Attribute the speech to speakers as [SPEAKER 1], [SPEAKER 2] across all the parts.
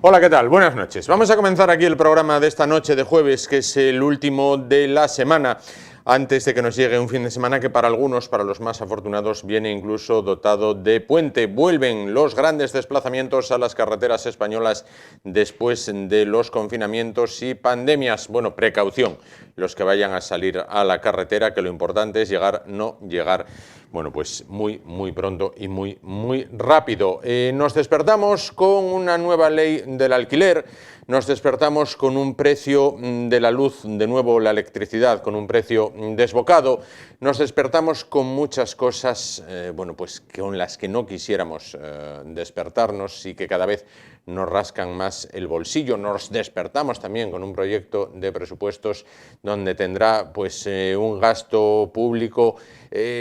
[SPEAKER 1] Hola, ¿qué tal? Buenas noches. Vamos a comenzar aquí el programa de esta noche de jueves, que es el último de la semana, antes de que nos llegue un fin de semana que para algunos, para los más afortunados, viene incluso dotado de puente. Vuelven los grandes desplazamientos a las carreteras españolas después de los confinamientos y pandemias. Bueno, precaución, los que vayan a salir a la carretera, que lo importante es llegar, no llegar, bueno, pues muy pronto y muy rápido. Nos despertamos con una nueva ley del alquiler, nos despertamos con un precio de la luz, de nuevo la electricidad, con un precio desbocado, nos despertamos con muchas cosas, bueno, pues con las que no quisiéramos despertarnos y que cada vez nos rascan más el bolsillo. Nos despertamos también con un proyecto de presupuestos donde tendrá pues un gasto público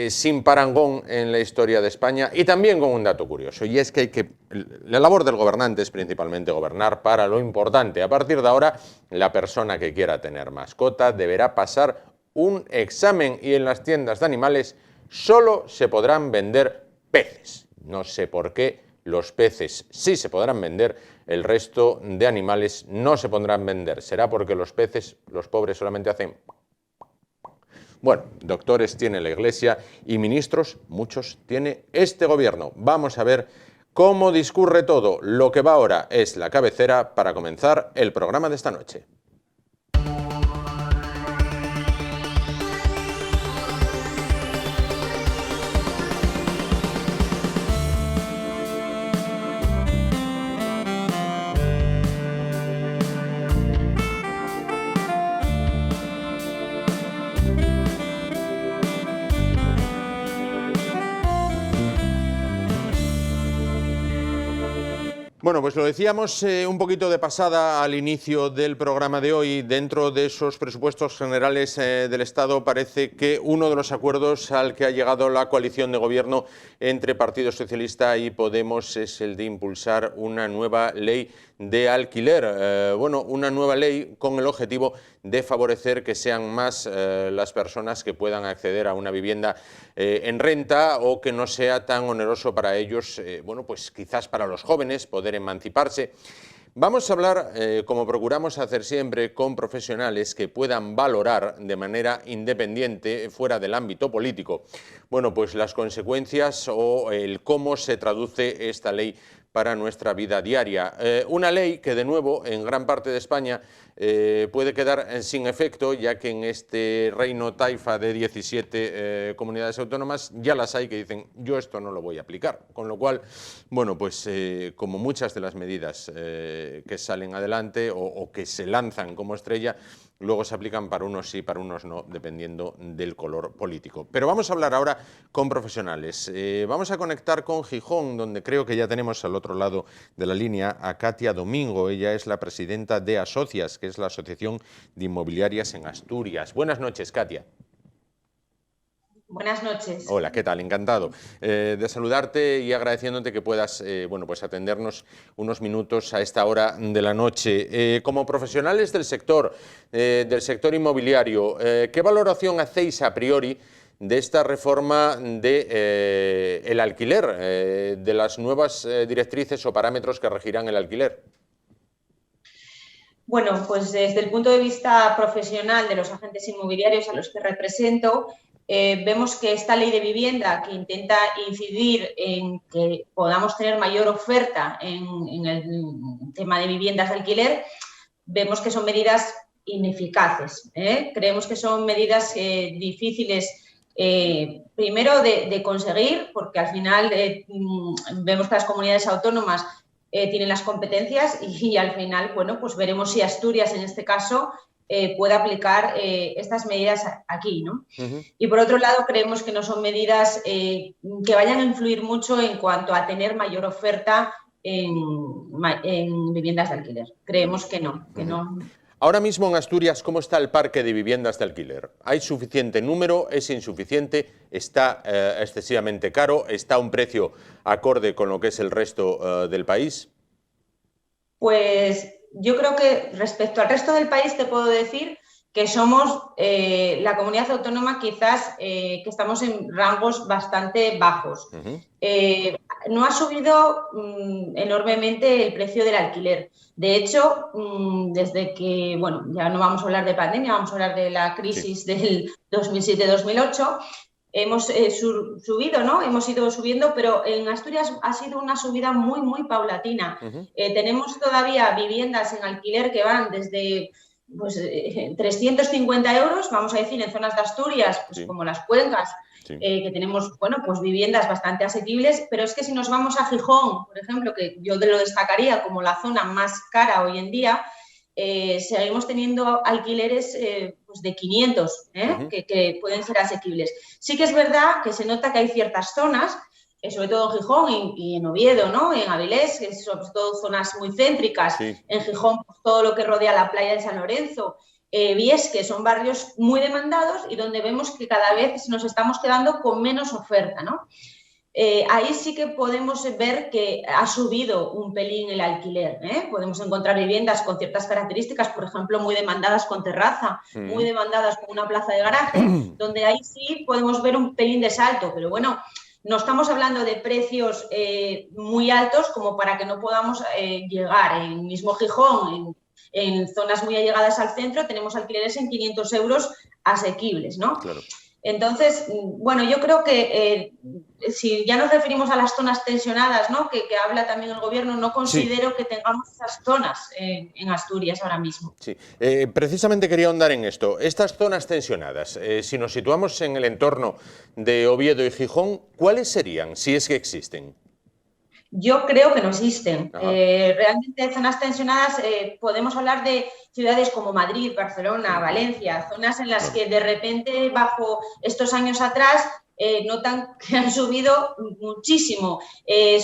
[SPEAKER 1] sin parangón en la historia de España, y también con un dato curioso, y es que la labor del gobernante es principalmente gobernar para lo importante. A partir de ahora, la persona que quiera tener mascota deberá pasar un examen, y en las tiendas de animales solo se podrán vender peces. No sé por qué los peces sí se podrán vender, el resto de animales no se podrán vender. ¿Será porque los peces, los pobres, solamente hacen...? Bueno, doctores tiene la Iglesia y ministros, muchos, tiene este gobierno. Vamos a ver cómo discurre todo. Lo que va ahora es la cabecera para comenzar el programa de esta noche. Bueno, pues lo decíamos un poquito de pasada al inicio del programa de hoy. Dentro de esos presupuestos generales del Estado parece que uno de los acuerdos al que ha llegado la coalición de gobierno entre Partido Socialista y Podemos es el de impulsar una nueva ley de alquiler. Bueno, una nueva ley con el objetivo de favorecer que sean más las personas que puedan acceder a una vivienda en renta, o que no sea tan oneroso para ellos, bueno, pues quizás para los jóvenes poder emanciparse. Vamos a hablar, como procuramos hacer siempre, con profesionales que puedan valorar de manera independiente, fuera del ámbito político, bueno, pues las consecuencias o el cómo se traduce esta ley para nuestra vida diaria. Una ley que, de nuevo, en gran parte de España puede quedar sin efecto, ya que en este reino taifa de 17 comunidades autónomas ya las hay que dicen: yo esto no lo voy a aplicar. Con lo cual, bueno, pues como muchas de las medidas que salen adelante o que se lanzan como estrella, luego se aplican para unos sí, para unos no, dependiendo del color político. Pero vamos a hablar ahora con profesionales. Vamos a conectar con Gijón, donde creo que ya tenemos al otro lado de la línea a Katia Domingo. Ella es la presidenta de Asocias, que es la Asociación de Inmobiliarias en Asturias. Buenas noches, Katia.
[SPEAKER 2] Buenas noches.
[SPEAKER 1] Hola, ¿qué tal? Encantado de saludarte y agradeciéndote que puedas bueno, pues atendernos unos minutos a esta hora de la noche. Como profesionales del sector inmobiliario, ¿qué valoración hacéis a priori de esta reforma de el alquiler, de las nuevas directrices o parámetros que regirán el alquiler?
[SPEAKER 2] Bueno, pues desde el punto de vista profesional de los agentes inmobiliarios a los que represento, vemos que esta ley de vivienda, que intenta incidir en que podamos tener mayor oferta en el tema de viviendas de alquiler, vemos que son medidas ineficaces. Creemos que son medidas difíciles, primero de conseguir, porque al final vemos que las comunidades autónomas tienen las competencias y al final, bueno, pues veremos si Asturias, en este caso, puede aplicar estas medidas aquí, ¿no? Y por otro lado, creemos que no son medidas que vayan a influir mucho en cuanto a tener mayor oferta en viviendas de alquiler. Creemos que no, que no.
[SPEAKER 1] Ahora mismo en Asturias, ¿cómo está el parque de viviendas de alquiler? ¿Hay suficiente número? ¿Es insuficiente? ¿Está excesivamente caro? ¿Está a un precio acorde con lo que es el resto del país?
[SPEAKER 2] Pues yo creo que respecto al resto del país te puedo decir que somos la comunidad autónoma quizás que estamos en rangos bastante bajos. no ha subido enormemente el precio del alquiler. De hecho, desde que, bueno, ya no vamos a hablar de pandemia, vamos a hablar de la crisis del 2007-2008, hemos subido, ¿no? Hemos ido subiendo, pero en Asturias ha sido una subida muy, muy paulatina. Tenemos todavía viviendas en alquiler que van desde 350 euros, vamos a decir, en zonas de Asturias, pues como las Cuencas, que tenemos, bueno, pues viviendas bastante asequibles, pero es que si nos vamos a Gijón, por ejemplo, que yo lo destacaría como la zona más cara hoy en día, seguimos teniendo alquileres pues de 500, que pueden ser asequibles. Sí que es verdad que se nota que hay ciertas zonas, sobre todo en Gijón y en Oviedo, ¿no? En Avilés, que son sobre todo zonas muy céntricas, en Gijón pues, todo lo que rodea la playa de San Lorenzo, Viesque, son barrios muy demandados y donde vemos que cada vez nos estamos quedando con menos oferta, ¿no? Ahí sí que podemos ver que ha subido un pelín el alquiler. Podemos encontrar viviendas con ciertas características, por ejemplo, muy demandadas con terraza, muy demandadas con una plaza de garaje, donde ahí sí podemos ver un pelín de salto, pero bueno, no estamos hablando de precios muy altos como para que no podamos llegar. En el mismo Gijón, en zonas muy allegadas al centro, tenemos alquileres en 500 euros asequibles, ¿no?
[SPEAKER 1] Claro.
[SPEAKER 2] Entonces, bueno, yo creo que si ya nos referimos a las zonas tensionadas, ¿no? que habla también el Gobierno, no considero que tengamos esas zonas en Asturias ahora mismo.
[SPEAKER 1] Sí, precisamente quería ahondar en esto. Estas zonas tensionadas, si nos situamos en el entorno de Oviedo y Gijón, ¿cuáles serían, si es que existen?
[SPEAKER 2] Yo creo que no existen. Realmente zonas tensionadas, podemos hablar de ciudades como Madrid, Barcelona, Valencia, zonas en las que de repente, bajo estos años atrás, notan que han subido muchísimo.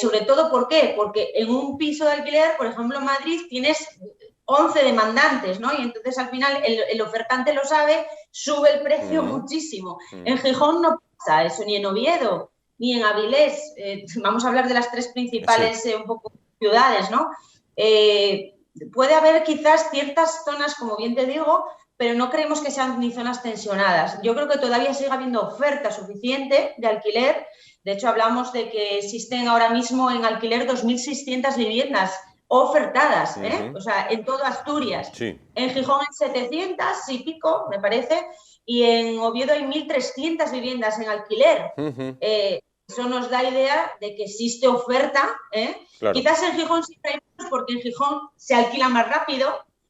[SPEAKER 2] Sobre todo, ¿por qué? Porque en un piso de alquiler, por ejemplo, en Madrid, tienes 11 demandantes, ¿no? Y entonces al final el ofertante lo sabe, sube el precio muchísimo. En Gijón no pasa eso, ni en Oviedo, ni en Avilés. Vamos a hablar de las tres principales un poco ciudades, ¿no? Puede haber quizás ciertas zonas, como bien te digo, pero no creemos que sean ni zonas tensionadas. Yo creo que todavía sigue habiendo oferta suficiente de alquiler. De hecho, hablamos de que existen ahora mismo en alquiler 2.600 viviendas ofertadas, o sea, en todo Asturias. En Gijón hay 700 y pico, me parece, y en Oviedo hay 1.300 viviendas en alquiler. Eso nos da idea de que existe oferta. Claro. Quizás en Gijón siempre hay menos porque en Gijón se alquila más rápido,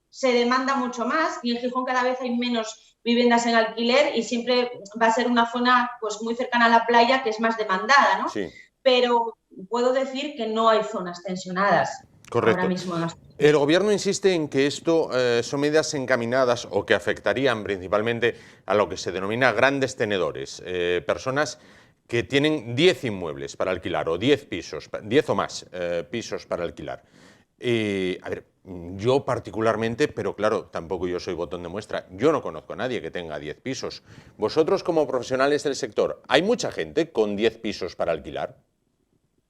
[SPEAKER 2] se demanda mucho más y en Gijón cada vez hay menos viviendas en alquiler y siempre va a ser una zona pues muy cercana a la playa que es más demandada, ¿no? Pero puedo decir que no hay zonas tensionadas.
[SPEAKER 1] Correcto.
[SPEAKER 2] Ahora mismo en Asturias.
[SPEAKER 1] El Gobierno insiste en que esto son medidas encaminadas o que afectarían principalmente a lo que se denomina grandes tenedores, personas que tienen 10 inmuebles para alquilar o 10 pisos, 10 o más pisos para alquilar. A ver, yo particularmente, pero claro, tampoco yo soy botón de muestra, yo no conozco a nadie que tenga 10 pisos. Vosotros como profesionales del sector, ¿hay mucha gente con 10 pisos para alquilar?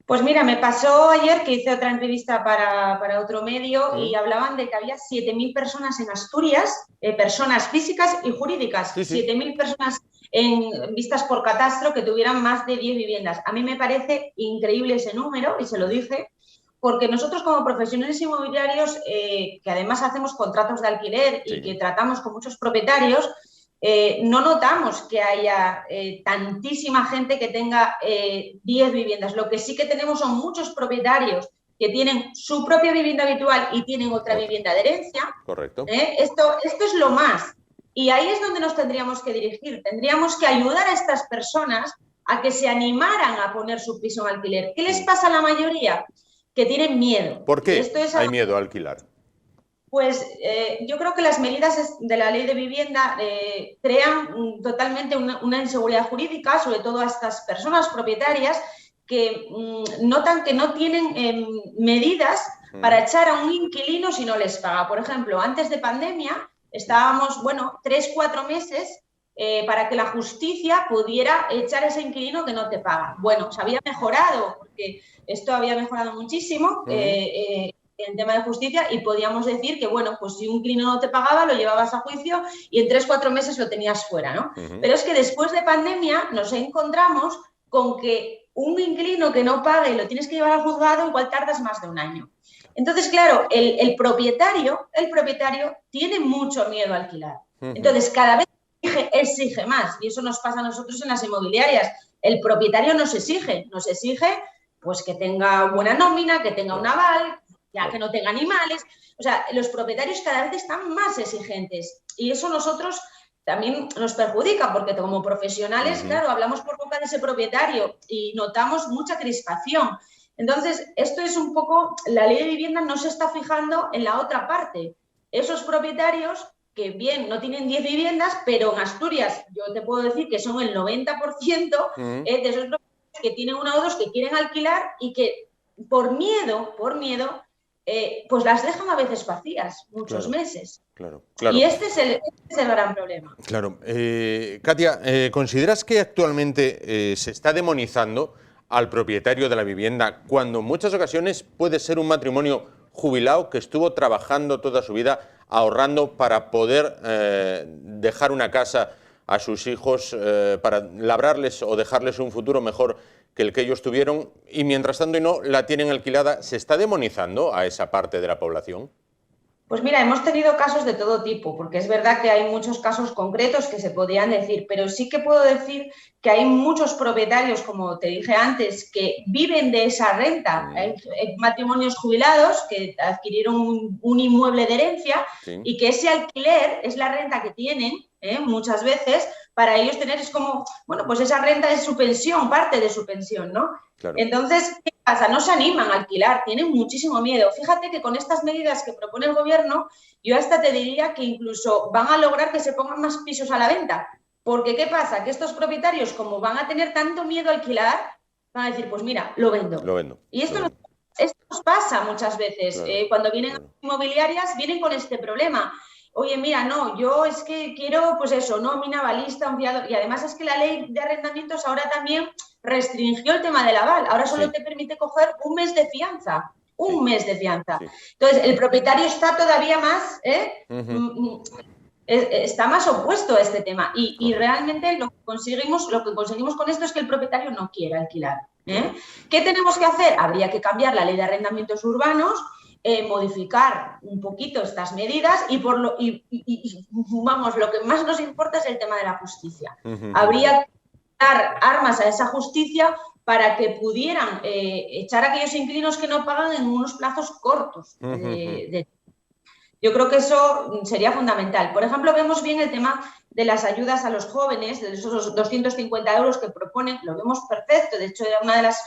[SPEAKER 2] Pues mira, me pasó ayer que hice otra entrevista para otro medio y hablaban de que había 7.000 personas en Asturias, personas físicas y jurídicas, 7.000 personas vistas por catastro que tuvieran más de 10 viviendas. A mí me parece increíble ese número y se lo dije, porque nosotros como profesionales inmobiliarios, que además hacemos contratos de alquiler y que tratamos con muchos propietarios, no notamos que haya tantísima gente que tenga 10 viviendas. Lo que sí que tenemos son muchos propietarios que tienen su propia vivienda habitual y tienen otra vivienda de herencia.
[SPEAKER 1] Correcto.
[SPEAKER 2] Esto es lo más. Y ahí es donde nos tendríamos que dirigir. Tendríamos que ayudar a estas personas a que se animaran a poner su piso en alquiler. ¿Qué les pasa a la mayoría? Que tienen miedo.
[SPEAKER 1] ¿Por qué hay miedo a alquilar?
[SPEAKER 2] Pues yo creo que las medidas de la ley de vivienda crean totalmente una inseguridad jurídica, sobre todo a estas personas propietarias que notan que no tienen medidas para echar a un inquilino si no les paga. Por ejemplo, antes de pandemia estábamos, 3-4 meses para que la justicia pudiera echar a ese inquilino que no te paga. Bueno, se había mejorado, porque esto había mejorado muchísimo. En tema de justicia y podíamos decir que, pues si un inquilino no te pagaba, lo llevabas a juicio y en 3-4 meses lo tenías fuera, ¿no? Pero es que después de pandemia nos encontramos con que un inquilino que no pague y lo tienes que llevar al juzgado, igual tardas más de un año. Entonces, claro, el propietario tiene mucho miedo a alquilar. Entonces, cada vez exige más, y eso nos pasa a nosotros en las inmobiliarias. El propietario nos exige pues que tenga buena nómina, que tenga un aval, ya que no tenga animales. O sea, los propietarios cada vez están más exigentes y eso nosotros también nos perjudica porque como profesionales, claro, hablamos por boca de ese propietario y notamos mucha crispación. Entonces, esto es un poco, la ley de vivienda no se está fijando en la otra parte. Esos propietarios que bien no tienen 10 viviendas, pero en Asturias yo te puedo decir que son el 90% de esos propietarios que tienen una o dos que quieren alquilar y que por miedo, pues las dejan a veces vacías, muchos meses.
[SPEAKER 1] Claro.
[SPEAKER 2] Y este es el gran problema.
[SPEAKER 1] Claro. Katia, ¿consideras que actualmente se está demonizando al propietario de la vivienda cuando en muchas ocasiones puede ser un matrimonio jubilado que estuvo trabajando toda su vida, ahorrando para poder dejar una casa a sus hijos, para labrarles o dejarles un futuro mejor que el que ellos tuvieron, y mientras tanto no la tienen alquilada? ¿Se está demonizando a esa parte de la población?
[SPEAKER 2] Pues mira, hemos tenido casos de todo tipo, porque es verdad que hay muchos casos concretos que se podrían decir, pero sí que puedo decir que hay muchos propietarios, como te dije antes, que viven de esa renta. Hay matrimonios jubilados que adquirieron un inmueble de herencia y que ese alquiler es la renta que tienen, muchas veces, para ellos tener, es como, bueno, pues esa renta es su pensión, parte de su pensión, ¿no? Claro. Entonces, ¿qué pasa? No se animan a alquilar, tienen muchísimo miedo. Fíjate que con estas medidas que propone el gobierno, yo hasta te diría que incluso van a lograr que se pongan más pisos a la venta. Porque, ¿qué pasa? Que estos propietarios, como van a tener tanto miedo a alquilar, van a decir, pues mira, lo vendo. Y esto nos pasa muchas veces. Claro, cuando vienen a inmobiliarias, vienen con este problema. Oye, mira, no, yo es que quiero, pues eso, nómina, balista, un fiador. Y además es que la ley de arrendamientos ahora también restringió el tema del aval. Ahora solo te permite coger un mes de fianza. Un mes de fianza. Entonces, el propietario está todavía más, está más opuesto a este tema. Y realmente lo que conseguimos con esto es que el propietario no quiera alquilar. ¿Qué tenemos que hacer? Habría que cambiar la ley de arrendamientos urbanos, modificar un poquito estas medidas y vamos, lo que más nos importa es el tema de la justicia. Habría que dar armas a esa justicia para que pudieran echar a aquellos inquilinos que no pagan en unos plazos cortos. Yo creo que eso sería fundamental. Por ejemplo, vemos bien el tema de las ayudas a los jóvenes, de esos 250 euros que proponen, lo vemos perfecto. De hecho, era una de las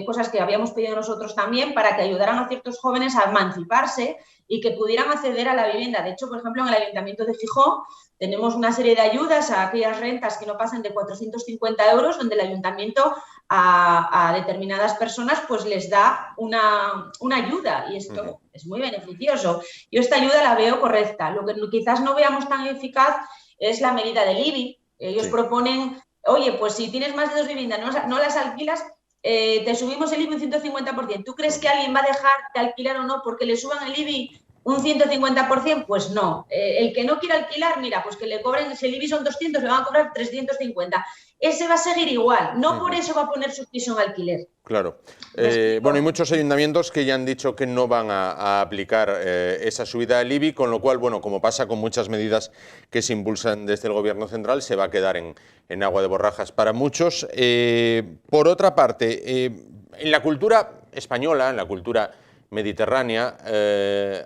[SPEAKER 2] cosas que habíamos pedido nosotros también para que ayudaran a ciertos jóvenes a emanciparse y que pudieran acceder a la vivienda. De hecho, por ejemplo, en el Ayuntamiento de Gijón tenemos una serie de ayudas a aquellas rentas que no pasan de 450 euros, donde el Ayuntamiento a determinadas personas pues les da una ayuda y esto es muy beneficioso. Yo esta ayuda la veo correcta. Lo que quizás no veamos tan eficaz es la medida del IBI. Ellos proponen, oye, pues si tienes más de 2 viviendas, no las alquilas, te subimos el IBI un 150%. ¿Tú crees que alguien va a dejar de alquilar o no porque le suban el IBI un 150%? Pues no. El que no quiere alquilar, mira, pues que le cobren, si el IBI son 200, le van a cobrar 350. Ese va a seguir igual. No por eso va a poner su piso en alquiler.
[SPEAKER 1] Claro. Bueno, hay muchos ayuntamientos que ya han dicho que no van a aplicar esa subida del IBI, con lo cual, bueno, como pasa con muchas medidas que se impulsan desde el Gobierno central, se va a quedar en agua de borrajas para muchos. Por otra parte, en la cultura española, en la cultura mediterránea,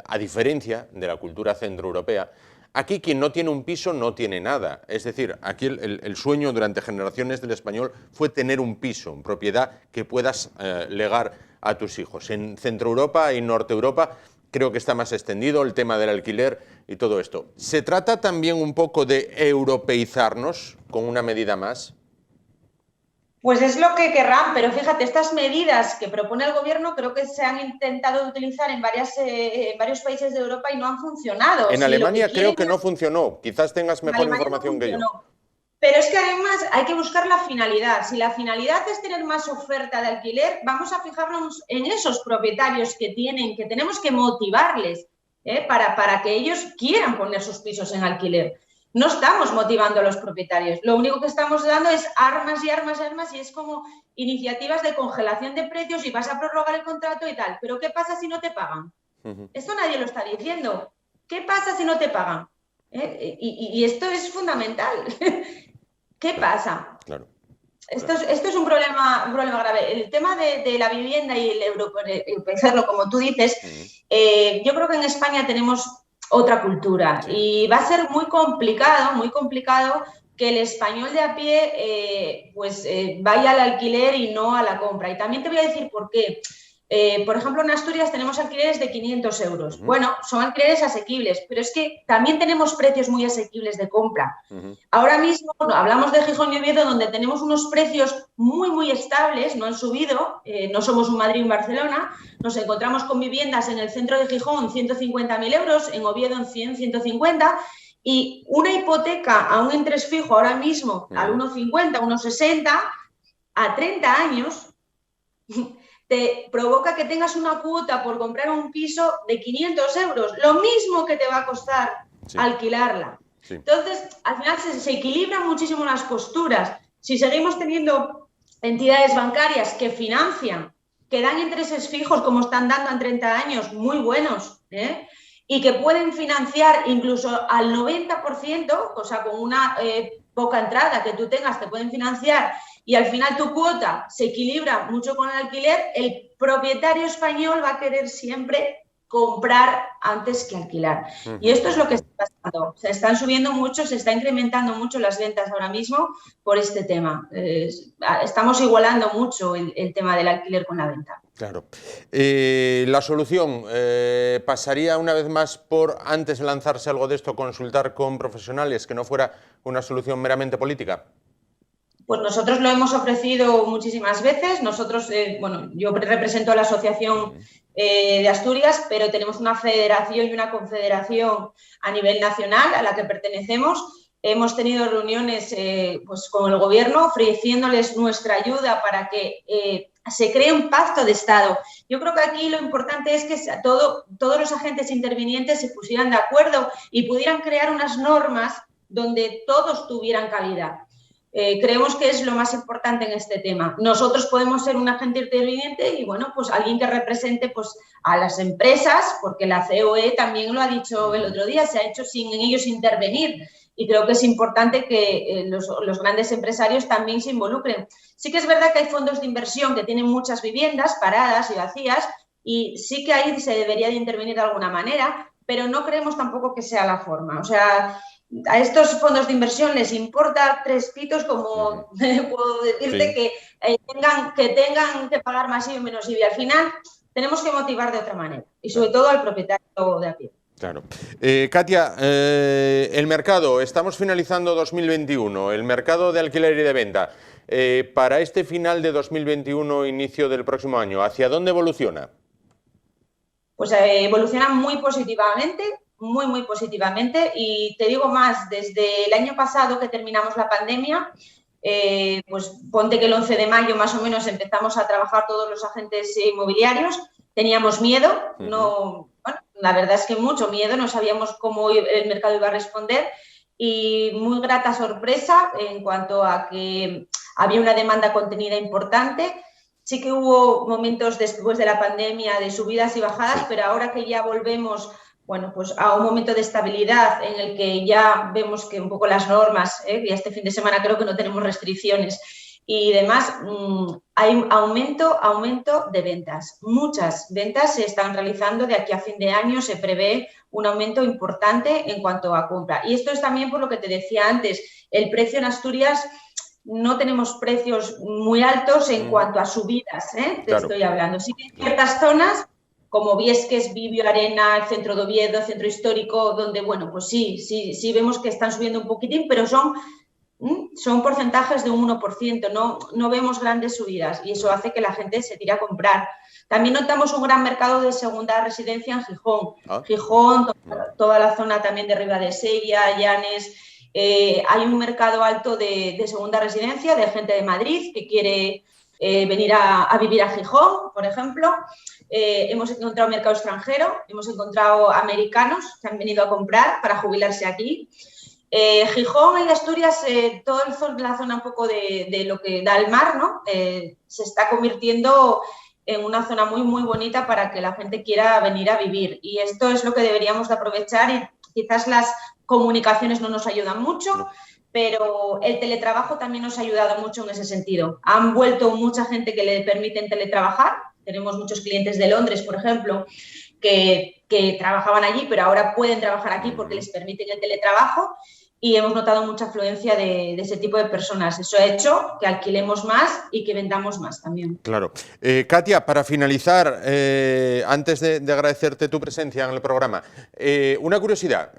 [SPEAKER 1] a diferencia de la cultura centroeuropea, aquí quien no tiene un piso no tiene nada. Es decir, aquí el sueño durante generaciones del español fue tener un piso, en propiedad que puedas legar a tus hijos. En Centroeuropa y Norte Europa creo que está más extendido el tema del alquiler y todo esto. ¿Se trata también un poco de europeizarnos con una medida más?
[SPEAKER 2] Pues es lo que querrán, pero fíjate, estas medidas que propone el gobierno creo que se han intentado utilizar en varios países de Europa y no han funcionado.
[SPEAKER 1] En Alemania creo que no funcionó, quizás tengas mejor información que yo.
[SPEAKER 2] Pero es que además hay que buscar la finalidad. Si la finalidad es tener más oferta de alquiler, vamos a fijarnos en esos propietarios que tenemos que motivarles para que ellos quieran poner sus pisos en alquiler. no estamos motivando a los propietarios. Lo único que estamos dando es armas y armas y armas, y es como iniciativas de congelación de precios y vas a prorrogar el contrato y tal. Pero ¿qué pasa si no te pagan? Esto nadie lo está diciendo. ¿Qué pasa si no te pagan? Y esto es fundamental. ¿Qué pasa?
[SPEAKER 1] Claro.
[SPEAKER 2] Esto es un problema grave. El tema de la vivienda y el europeizarlo, como tú dices, yo creo que en España tenemos otra cultura, y va a ser muy complicado que el español de a pie vaya al alquiler y no a la compra. Y también te voy a decir por qué. Por ejemplo, en Asturias tenemos alquileres de 500 euros. Bueno, son alquileres asequibles, pero es que también tenemos precios muy asequibles de compra. Ahora mismo hablamos de Gijón y Oviedo, donde tenemos unos precios muy estables, no han subido, no somos un Madrid y un Barcelona. Nos encontramos con viviendas en el centro de Gijón 150.000 euros, en Oviedo en 100, 150, y una hipoteca a un interés fijo ahora mismo al 1,50, 1,60, a 30 años... te provoca que tengas una cuota por comprar un piso de 500 euros, lo mismo que te va a costar alquilarla. Entonces, al final se equilibran muchísimo las posturas. Si seguimos teniendo entidades bancarias que financian, que dan intereses fijos como están dando en 30 años, muy buenos, y que pueden financiar incluso al 90%, o sea, con una poca entrada que tú tengas, te pueden financiar, y al final tu cuota se equilibra mucho con el alquiler, el propietario español va a querer siempre comprar antes que alquilar. Y esto es lo que está pasando. Se están subiendo mucho, se está incrementando mucho las ventas ahora mismo por este tema. Estamos igualando mucho el tema del alquiler con la venta.
[SPEAKER 1] Claro. La solución pasaría una vez más por, antes de lanzarse algo de esto, consultar con profesionales, que no fuera una solución meramente política.
[SPEAKER 2] Pues nosotros lo hemos ofrecido muchísimas veces. Nosotros, yo represento a la Asociación de Asturias, pero tenemos una federación y una confederación a nivel nacional a la que pertenecemos. Hemos tenido reuniones con el Gobierno ofreciéndoles nuestra ayuda para que se cree un pacto de Estado. Yo creo que aquí lo importante es que todos los agentes intervinientes se pusieran de acuerdo y pudieran crear unas normas donde todos tuvieran cabida. Creemos que es lo más importante en este tema. Nosotros podemos ser un agente interviniente y, alguien que represente a las empresas, porque la COE también lo ha dicho el otro día, se ha hecho sin ellos intervenir. Y creo que es importante que los grandes empresarios también se involucren. Sí que es verdad que hay fondos de inversión que tienen muchas viviendas paradas y vacías, y sí que ahí se debería de intervenir de alguna manera, pero no creemos tampoco que sea la forma. O sea, a estos fondos de inversión les importa tres pitos, como puedo decirte, que tengan que pagar más IBI o menos IBI. Al final tenemos que motivar de otra manera, y sobre todo al propietario de a pie.
[SPEAKER 1] Claro. Katia, el mercado, estamos finalizando 2021, el mercado de alquiler y de venta, para este final de 2021, inicio del próximo año, ¿hacia dónde evoluciona?
[SPEAKER 2] Pues evoluciona muy positivamente, muy positivamente, y te digo más, desde el año pasado que terminamos la pandemia, pues ponte que el 11 de mayo más o menos empezamos a trabajar todos los agentes inmobiliarios. Teníamos miedo, la verdad es que mucho miedo, no sabíamos cómo el mercado iba a responder, y muy grata sorpresa en cuanto a que había una demanda contenida importante. Sí que hubo momentos después de la pandemia de subidas y bajadas, pero ahora que ya volvemos a un momento de estabilidad en el que ya vemos que un poco las normas, y este fin de semana creo que no tenemos restricciones y demás, hay aumento de ventas. Muchas ventas se están realizando de aquí a fin de año, se prevé un aumento importante en cuanto a compra. Y esto es también por lo que te decía antes, el precio en Asturias, no tenemos precios muy altos en cuanto a subidas, te estoy hablando. Sí que hay ciertas zonas, como Viesques, Bibio, Arena, el centro de Oviedo, el centro histórico, donde, sí vemos que están subiendo un poquitín, pero son porcentajes de un 1%, no vemos grandes subidas, y eso hace que la gente se tire a comprar. También notamos un gran mercado de segunda residencia en Gijón. Gijón, toda la zona también de Ribadesella, Llanes. Hay un mercado alto de segunda residencia, de gente de Madrid que quiere venir a vivir a Gijón, por ejemplo. Hemos encontrado mercado extranjero, hemos encontrado americanos que han venido a comprar para jubilarse aquí. Gijón y Asturias, toda la zona un poco de lo que da el mar, ¿no? Se está convirtiendo en una zona muy, muy bonita para que la gente quiera venir a vivir. Y esto es lo que deberíamos de aprovechar y quizás las comunicaciones no nos ayudan mucho, pero el teletrabajo también nos ha ayudado mucho en ese sentido. Han vuelto mucha gente que le permiten teletrabajar. Tenemos muchos clientes de Londres, por ejemplo, que trabajaban allí, pero ahora pueden trabajar aquí porque les permiten el teletrabajo. Y hemos notado mucha afluencia de ese tipo de personas. Eso ha hecho que alquilemos más y que vendamos más también.
[SPEAKER 1] Claro. Katia, para finalizar, antes de agradecerte tu presencia en el programa, una curiosidad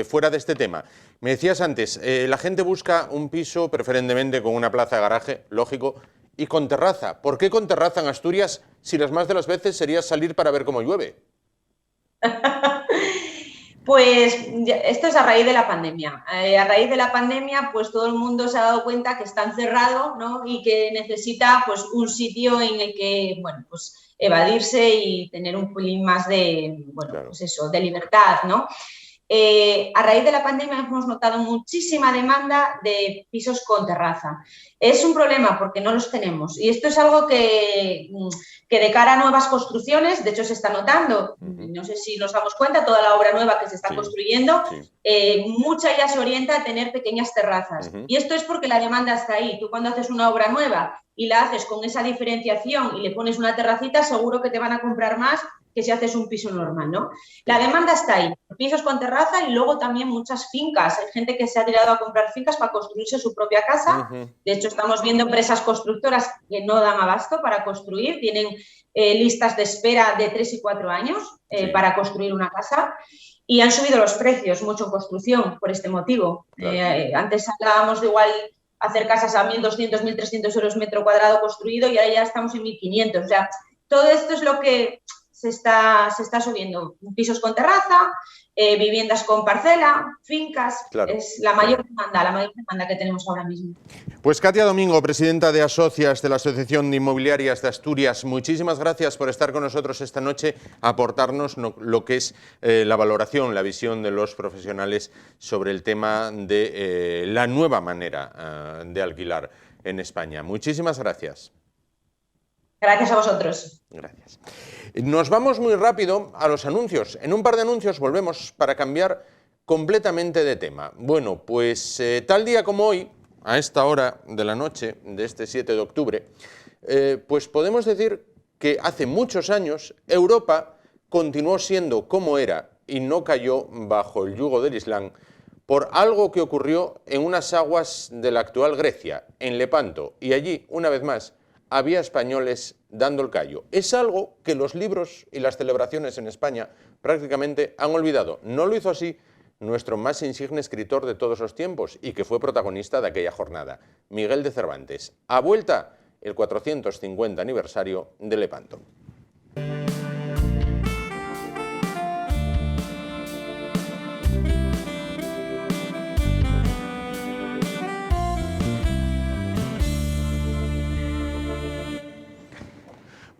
[SPEAKER 1] fuera de este tema. Me decías antes, la gente busca un piso preferentemente con una plaza de garaje, lógico, y con terraza. ¿Por qué con terraza en Asturias si las más de las veces sería salir para ver cómo llueve?
[SPEAKER 2] Pues esto es a raíz de la pandemia. A raíz de la pandemia, pues todo el mundo se ha dado cuenta que está encerrado, ¿no? Y que necesita pues un sitio en el que, bueno, pues evadirse y tener un pelín más de, bueno, claro, pues eso, de libertad, ¿no? A raíz de la pandemia hemos notado muchísima demanda de pisos con terraza. Es un problema porque no los tenemos y esto es algo que de cara a nuevas construcciones, de hecho se está notando, no sé si nos damos cuenta, toda la obra nueva que se está construyendo, mucha ya se orienta a tener pequeñas terrazas. Y esto es porque la demanda está ahí. Tú cuando haces una obra nueva y la haces con esa diferenciación y le pones una terracita, seguro que te van a comprar más que si haces un piso normal, ¿no? La demanda está ahí, pisos con terraza y luego también muchas fincas. Hay gente que se ha tirado a comprar fincas para construirse su propia casa. De hecho, estamos viendo empresas constructoras que no dan abasto para construir, tienen listas de espera de 3 y 4 años para construir una casa y han subido los precios mucho en construcción por este motivo. Antes hablábamos de igual hacer casas a 1.200, 1.300 euros metro cuadrado construido y ahora ya estamos en 1.500. O sea, todo esto es lo que se está subiendo. Pisos con terraza, viviendas con parcela, fincas, es la mayor demanda que tenemos ahora mismo.
[SPEAKER 1] Pues Katia Domingo, presidenta de Asocias de la Asociación de Inmobiliarias de Asturias, muchísimas gracias por estar con nosotros esta noche, aportarnos lo que es la valoración, la visión de los profesionales sobre el tema de la nueva manera de alquilar en España. Muchísimas gracias.
[SPEAKER 2] Gracias a vosotros.
[SPEAKER 1] Gracias. Nos vamos muy rápido a los anuncios. En un par de anuncios volvemos para cambiar completamente de tema. Bueno, pues tal día como hoy, a esta hora de la noche de este 7 de octubre, pues podemos decir que hace muchos años Europa continuó siendo como era y no cayó bajo el yugo del Islam por algo que ocurrió en unas aguas de la actual Grecia, en Lepanto, y allí, una vez más, había españoles dando el callo. Es algo que los libros y las celebraciones en España prácticamente han olvidado. No lo hizo así nuestro más insigne escritor de todos los tiempos y que fue protagonista de aquella jornada, Miguel de Cervantes. A vuelta, el 450 aniversario de Lepanto.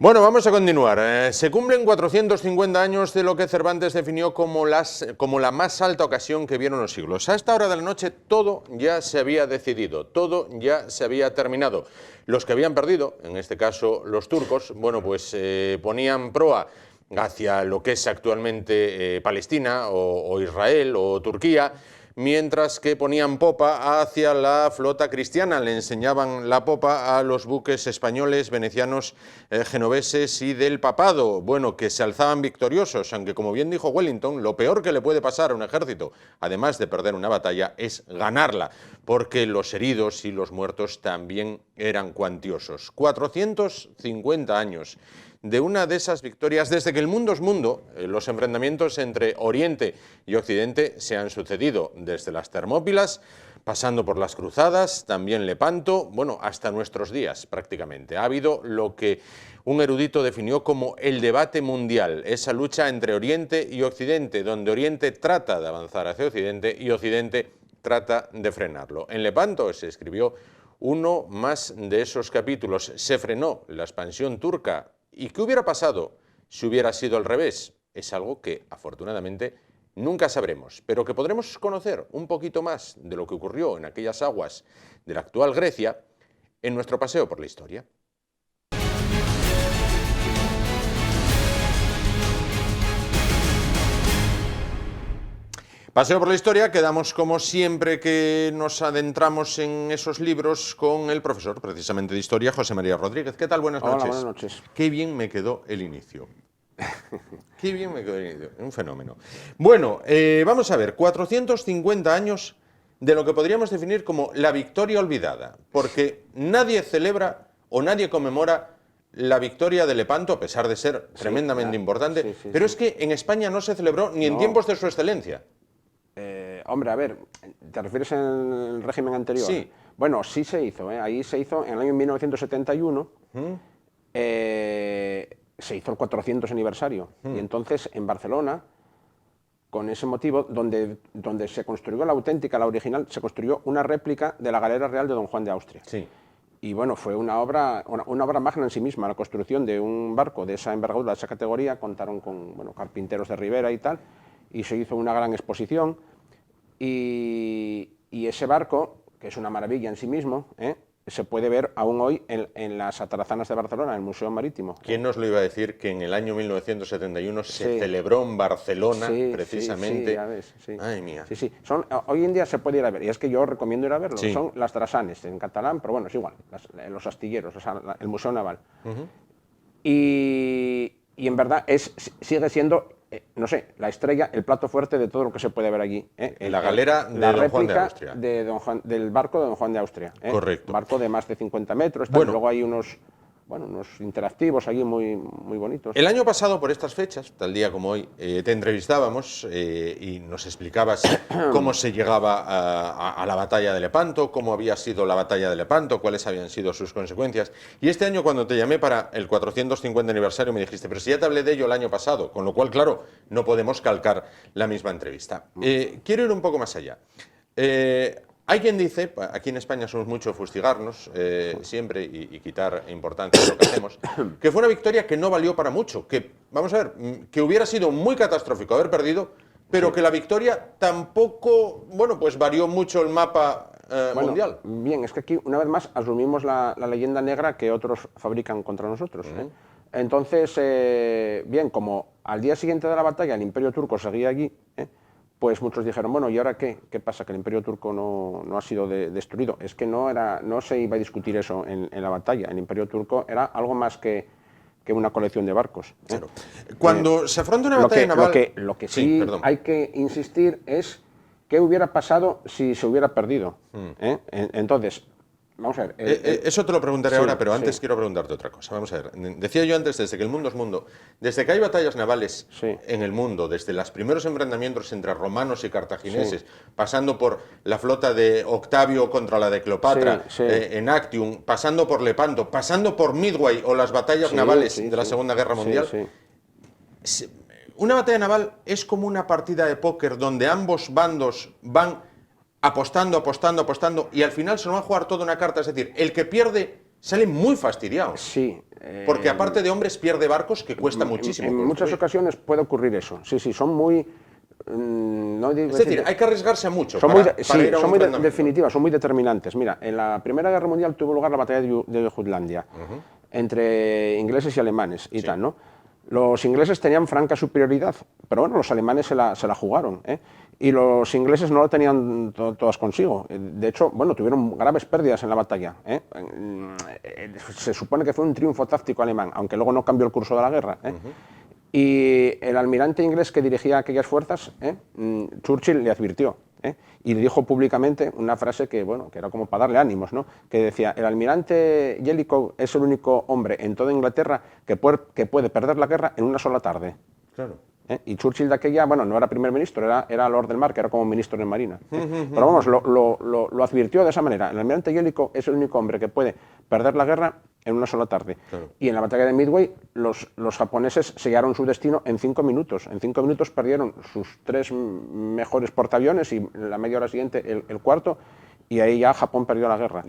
[SPEAKER 1] Bueno, vamos a continuar. Se cumplen 450 años de lo que Cervantes definió como la más alta ocasión que vieron los siglos. A esta hora de la noche todo ya se había decidido, todo ya se había terminado. Los que habían perdido, en este caso los turcos, bueno, pues ponían proa hacia lo que es actualmente Palestina o Israel o Turquía, mientras que ponían popa hacia la flota cristiana, le enseñaban la popa a los buques españoles, venecianos, genoveses y del papado, bueno, que se alzaban victoriosos, aunque como bien dijo Wellington, lo peor que le puede pasar a un ejército, además de perder una batalla, es ganarla, porque los heridos y los muertos también eran cuantiosos. 450 años de una de esas victorias. Desde que el mundo es mundo, los enfrentamientos entre Oriente y Occidente se han sucedido, desde las Termópilas, pasando por las Cruzadas, también Lepanto, bueno, hasta nuestros días prácticamente. Ha habido lo que un erudito definió como el debate mundial, esa lucha entre Oriente y Occidente, donde Oriente trata de avanzar hacia Occidente y Occidente trata de frenarlo. En Lepanto se escribió uno más de esos capítulos. Se frenó la expansión turca. ¿Y qué hubiera pasado si hubiera sido al revés? Es algo que, afortunadamente, nunca sabremos, pero que podremos conocer un poquito más de lo que ocurrió en aquellas aguas de la actual Grecia en nuestro paseo por la historia. Paseo por la historia, quedamos como siempre que nos adentramos en esos libros con el profesor precisamente de historia, José María Rodríguez. ¿Qué tal? Buenas noches.
[SPEAKER 3] Hola, buenas noches.
[SPEAKER 1] Qué bien me quedó el inicio. Qué bien me quedó el inicio. Un fenómeno. Bueno, vamos a ver, 450 años de lo que podríamos definir como la victoria olvidada, porque nadie celebra o nadie conmemora la victoria de Lepanto, a pesar de ser tremendamente importante, pero es que en España no se celebró ni en tiempos de su excelencia.
[SPEAKER 3] Hombre, a ver, ¿te refieres en el régimen anterior?
[SPEAKER 1] Sí.
[SPEAKER 3] Bueno, sí se hizo, ahí se hizo en el año 1971, se hizo el 400 aniversario, y entonces en Barcelona, con ese motivo, donde se construyó la auténtica, la original, se construyó una réplica de la Galera Real de Don Juan de Austria.
[SPEAKER 1] Sí.
[SPEAKER 3] Y bueno, fue una obra magna en sí misma, la construcción de un barco de esa envergadura, de esa categoría, contaron con carpinteros de Ribera y tal, y se hizo una gran exposición. Y ese barco, que es una maravilla en sí mismo, se puede ver aún hoy en las Atarazanas de Barcelona, en el Museo Marítimo.
[SPEAKER 1] ¿Quién nos lo iba a decir que en el año 1971 se celebró en Barcelona, precisamente?
[SPEAKER 3] Sí, ya ves, sí.
[SPEAKER 1] Ay, mía.
[SPEAKER 3] Sí. Hoy en día se puede ir a ver, y es que yo recomiendo ir a verlo.
[SPEAKER 1] Sí.
[SPEAKER 3] Son las Trasanes, en catalán, pero bueno, es igual, los astilleros, o sea, el Museo Naval. Y en verdad sigue siendo, no sé, la estrella, el plato fuerte de todo lo que se puede ver allí.
[SPEAKER 1] La galera de Don Juan de Austria.
[SPEAKER 3] Del barco de Don Juan de Austria.
[SPEAKER 1] Correcto.
[SPEAKER 3] Barco de más de 50 metros.
[SPEAKER 1] Bueno.
[SPEAKER 3] Luego hay unos interactivos allí muy bonitos.
[SPEAKER 1] El año pasado, por estas fechas, tal día como hoy, te entrevistábamos y nos explicabas cómo se llegaba a la batalla de Lepanto, cómo había sido la batalla de Lepanto, cuáles habían sido sus consecuencias. Y este año, cuando te llamé para el 450 aniversario, me dijiste, pero si ya te hablé de ello el año pasado, con lo cual, claro, no podemos calcar la misma entrevista. Quiero ir un poco más allá. Hay quien dice, aquí en España somos mucho fustigarnos siempre y quitar importancia a lo que hacemos, que fue una victoria que no valió para mucho, que, vamos a ver, que hubiera sido muy catastrófico haber perdido, pero que la victoria tampoco, bueno, pues varió mucho el mapa mundial.
[SPEAKER 3] Bien, es que aquí, una vez más, asumimos la leyenda negra que otros fabrican contra nosotros. Entonces, bien, como al día siguiente de la batalla el Imperio Turco seguía allí, pues muchos dijeron, bueno, ¿y ahora qué? ¿Qué pasa? Que el Imperio Turco no ha sido destruido. Es que no se iba a discutir eso en la batalla. El Imperio Turco era algo más que una colección de barcos.
[SPEAKER 1] Claro. Cuando se afronta una batalla naval...
[SPEAKER 3] Lo que sí hay que insistir es qué hubiera pasado si se hubiera perdido. Entonces, vamos a ver.
[SPEAKER 1] Eso te lo preguntaré ahora, pero antes quiero preguntarte otra cosa. Vamos a ver. Decía yo antes, desde que el mundo es mundo, desde que hay batallas navales en el mundo, desde los primeros enfrentamientos entre romanos y cartagineses, pasando por la flota de Octavio contra la de Cleopatra, en Actium, pasando por Lepanto, pasando por Midway o las batallas navales de la Segunda Guerra Mundial, una batalla naval es como una partida de póker donde ambos bandos van apostando, y al final se lo van a jugar toda una carta. Es decir, el que pierde sale muy fastidiado.
[SPEAKER 3] Sí.
[SPEAKER 1] Porque aparte de hombres pierde barcos que cuesta muchísimo.
[SPEAKER 3] En muchas ocasiones puede ocurrir eso. Sí, son muy...
[SPEAKER 1] es decir, hay que arriesgarse mucho
[SPEAKER 3] son muy definitivas, son muy determinantes. Mira, en la Primera Guerra Mundial tuvo lugar la batalla de Jutlandia, entre ingleses y alemanes y tal, ¿no? Los ingleses tenían franca superioridad, pero bueno, los alemanes se la jugaron, y los ingleses no lo tenían todas consigo. De hecho, bueno, tuvieron graves pérdidas en la batalla. Se supone que fue un triunfo táctico alemán, aunque luego no cambió el curso de la guerra. Y el almirante inglés que dirigía aquellas fuerzas, Churchill, le advirtió, y le dijo públicamente una frase que, bueno, que era como para darle ánimos, ¿no? Que decía, el almirante Jellicoe es el único hombre en toda Inglaterra que puede perder la guerra en una sola tarde.
[SPEAKER 1] Claro.
[SPEAKER 3] Y Churchill de aquella, bueno, no era primer ministro, era Lord del Mar, que era como ministro de Marina. Pero vamos, lo advirtió de esa manera. El almirante Jellicoe es el único hombre que puede perder la guerra en una sola tarde. Claro. Y en la batalla de Midway, los japoneses sellaron su destino en 5 minutos. En 5 minutos perdieron sus 3 mejores portaaviones y la media hora siguiente el cuarto, y ahí ya Japón perdió la guerra.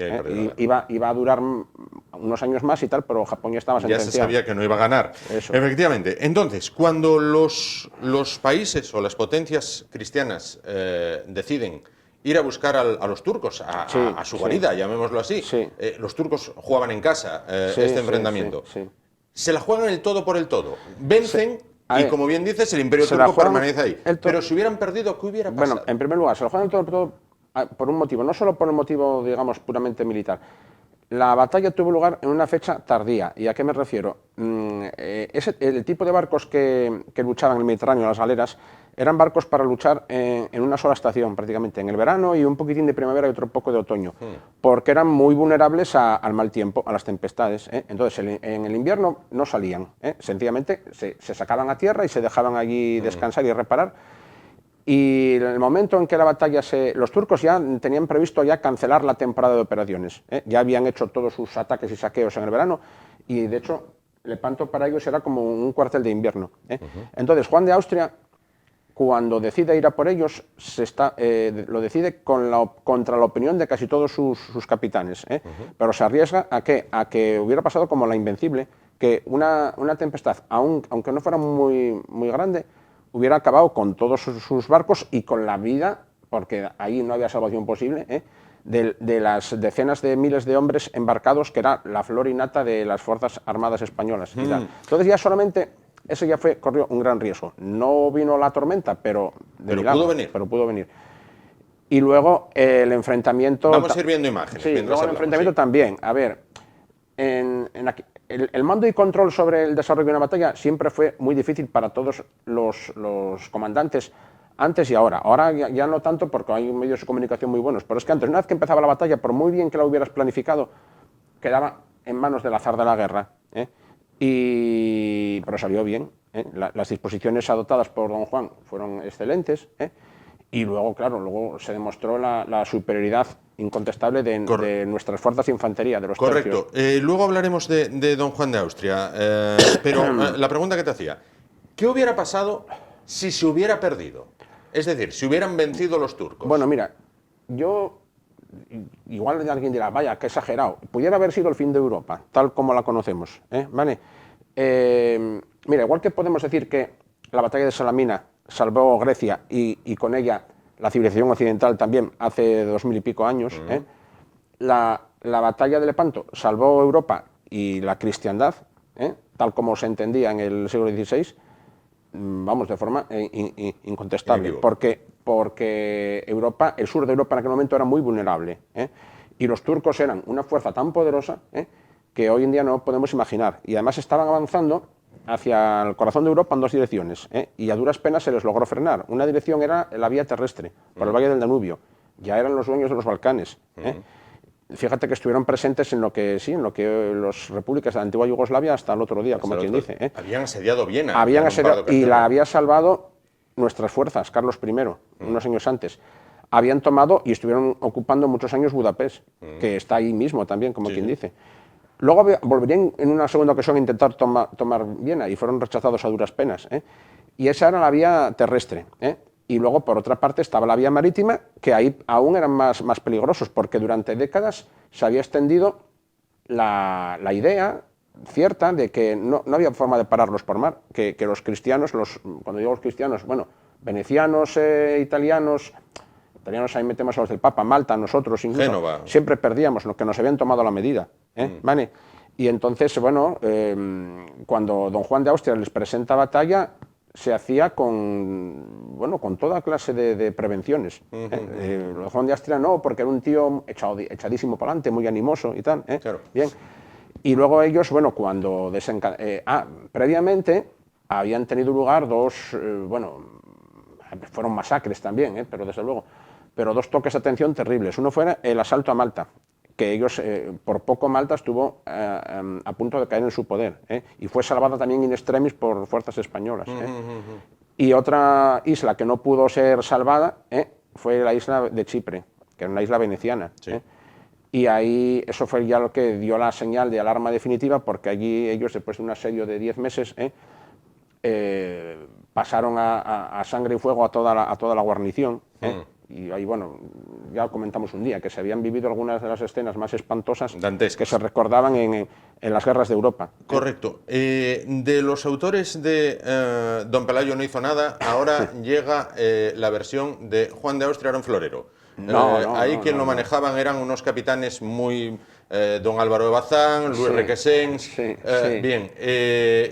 [SPEAKER 3] Iba a durar unos años más y tal, pero Japón ya estaba sentenciado.
[SPEAKER 1] Ya se sabía que no iba a ganar.
[SPEAKER 3] Eso.
[SPEAKER 1] Efectivamente. Entonces, cuando los países o las potencias cristianas deciden ir a buscar a los turcos, a su guarida, llamémoslo así, los turcos jugaban en casa este enfrentamiento. Se la juegan el todo por el todo. Vencen y, como bien dices, el imperio turco permanece ahí. Pero si hubieran perdido, ¿qué hubiera pasado?
[SPEAKER 3] Bueno, en primer lugar, se la juegan el todo por todo por un motivo, no solo por un motivo, digamos, puramente militar. La batalla tuvo lugar en una fecha tardía. ¿Y a qué me refiero? El tipo de barcos que luchaban en el Mediterráneo, las galeras, eran barcos para luchar en una sola estación, prácticamente, en el verano y un poquitín de primavera y otro poco de otoño, porque eran muy vulnerables al mal tiempo, a las tempestades. Entonces, en el invierno no salían, sencillamente se sacaban a tierra y se dejaban allí descansar y reparar. Y en el momento en que la batalla los turcos ya tenían previsto ya cancelar la temporada de operaciones. Ya habían hecho todos sus ataques y saqueos en el verano y, de hecho, Lepanto para ellos era como un cuartel de invierno. Entonces, Juan de Austria, cuando decide ir a por ellos, lo decide contra la opinión de casi todos sus capitanes. Pero se arriesga a que hubiera pasado como la Invencible, que una tempestad, aunque no fuera muy, muy grande, hubiera acabado con todos sus barcos y con la vida, porque ahí no había salvación posible, de las decenas de miles de hombres embarcados, que era la flor y nata de las Fuerzas Armadas Españolas. Entonces ya solamente, eso ya corrió un gran riesgo. No vino la tormenta, pero pudo venir. Y luego el enfrentamiento...
[SPEAKER 1] Vamos a ir viendo imágenes.
[SPEAKER 3] Sí, luego el enfrentamiento también. A ver, el mando y control sobre el desarrollo de una batalla siempre fue muy difícil para todos los comandantes, antes y ahora. Ahora ya no tanto, porque hay medios de comunicación muy buenos, pero es que antes, una vez que empezaba la batalla, por muy bien que la hubieras planificado, quedaba en manos del azar de la guerra. Pero salió bien. Las disposiciones adoptadas por don Juan fueron excelentes. Y luego, claro, se demostró la superioridad incontestable de nuestras fuerzas de infantería, de los tercios.
[SPEAKER 1] Correcto. Luego hablaremos de don Juan de Austria, pero la pregunta que te hacía, ¿qué hubiera pasado si se hubiera perdido? Es decir, si hubieran vencido los turcos.
[SPEAKER 3] Bueno, mira, igual alguien dirá, vaya, qué exagerado, pudiera haber sido el fin de Europa, tal como la conocemos, ¿vale? Mira, igual que podemos decir que la batalla de Salamina salvó Grecia y con ella la civilización occidental también hace 2000 y pico años, la batalla de Lepanto salvó Europa y la cristiandad, tal como se entendía en el siglo XVI, vamos, de forma incontestable, porque Europa, el sur de Europa en aquel momento era muy vulnerable, y los turcos eran una fuerza tan poderosa que hoy en día no podemos imaginar, y además estaban avanzando hacia el corazón de Europa en dos direcciones, y a duras penas se les logró frenar. Una dirección era la vía terrestre, por el Valle del Danubio, ya eran los dueños de los Balcanes. Fíjate que estuvieron presentes en lo que las repúblicas de la antigua Yugoslavia hasta el otro día, como quien dice.
[SPEAKER 1] Habían asediado Viena.
[SPEAKER 3] Habían asediado, y la había salvado nuestras fuerzas, Carlos I, unos años antes. Habían tomado y estuvieron ocupando muchos años Budapest, que está ahí mismo también, como quien dice. Luego volverían en una segunda ocasión a intentar tomar Viena y fueron rechazados a duras penas. Y esa era la vía terrestre. Y luego, por otra parte, estaba la vía marítima, que ahí aún eran más peligrosos, porque durante décadas se había extendido la idea cierta de que no había forma de pararlos por mar, que los cristianos, cuando digo los cristianos, bueno, venecianos, italianos, ahí metemos a los del Papa, Malta, nosotros incluso,
[SPEAKER 1] Génova.
[SPEAKER 3] Siempre perdíamos, lo que nos habían tomado la medida. ¿Vale? Y entonces, bueno, cuando don Juan de Austria les presenta batalla, se hacía con toda clase de prevenciones. Juan de Austria no, porque era un tío echadísimo para adelante, muy animoso y tal.
[SPEAKER 1] Claro.
[SPEAKER 3] Bien. Y luego ellos, bueno, cuando previamente habían tenido lugar fueron masacres también, pero desde luego, pero dos toques de atención terribles. Uno fue el asalto a Malta, que ellos, por poco Malta estuvo a punto de caer en su poder, y fue salvada también in extremis por fuerzas españolas. Y otra isla que no pudo ser salvada fue la isla de Chipre, que era una isla veneciana. Sí. Y ahí eso fue ya lo que dio la señal de alarma definitiva, porque allí ellos, después de un asedio de 10 meses, pasaron a sangre y fuego a toda la guarnición, y ahí, bueno, ya comentamos un día, que se habían vivido algunas de las escenas más espantosas que se recordaban en las guerras de Europa.
[SPEAKER 1] Correcto. De los autores de Don Pelayo no hizo nada, ahora llega la versión de Juan de Austria era un florero. Ahí quien lo manejaban eran unos capitanes muy... don Álvaro de Bazán, Luis Requesens, bien,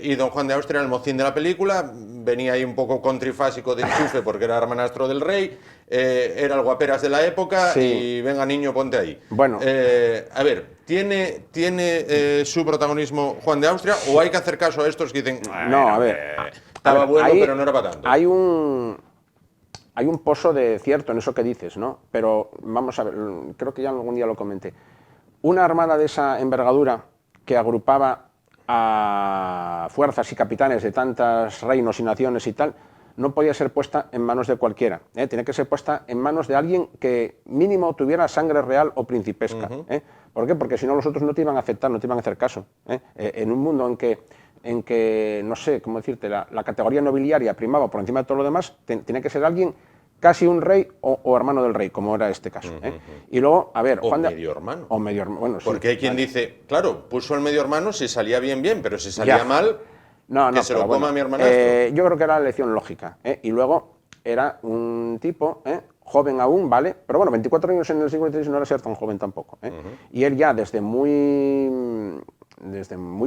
[SPEAKER 1] y don Juan de Austria, el mocín de la película, venía ahí un poco contrifásico de enchufe porque era hermanastro del rey, era el guaperas de la época y venga niño, ponte ahí.
[SPEAKER 3] Bueno.
[SPEAKER 1] A ver, ¿tiene su protagonismo Juan de Austria o hay que hacer caso a estos que dicen,
[SPEAKER 3] no, a ver,
[SPEAKER 1] estaba bueno pero no era para tanto?
[SPEAKER 3] Hay un pozo de cierto en eso que dices, ¿no? Pero vamos a ver, creo que ya algún día lo comenté. Una armada de esa envergadura que agrupaba a fuerzas y capitanes de tantos reinos y naciones y tal, no podía ser puesta en manos de cualquiera. Tiene que ser puesta en manos de alguien que mínimo tuviera sangre real o principesca. ¿Por qué? Porque si no los otros no te iban a aceptar, no te iban a hacer caso. En un mundo en que no sé cómo decirte, la categoría nobiliaria primaba por encima de todo lo demás, tiene que ser alguien casi un rey o hermano del rey, como era este caso. Y luego, a ver...
[SPEAKER 1] medio hermano.
[SPEAKER 3] O medio hermano, bueno, sí.
[SPEAKER 1] Porque hay quien dice, claro, puso el medio hermano si salía bien, pero si salía mal, que se lo coma mi hermanastro.
[SPEAKER 3] Yo creo que era la elección lógica. Y luego era un tipo, joven aún, ¿vale? Pero bueno, 24 años en el siglo XVI no era ser tan joven tampoco. Y él ya desde muy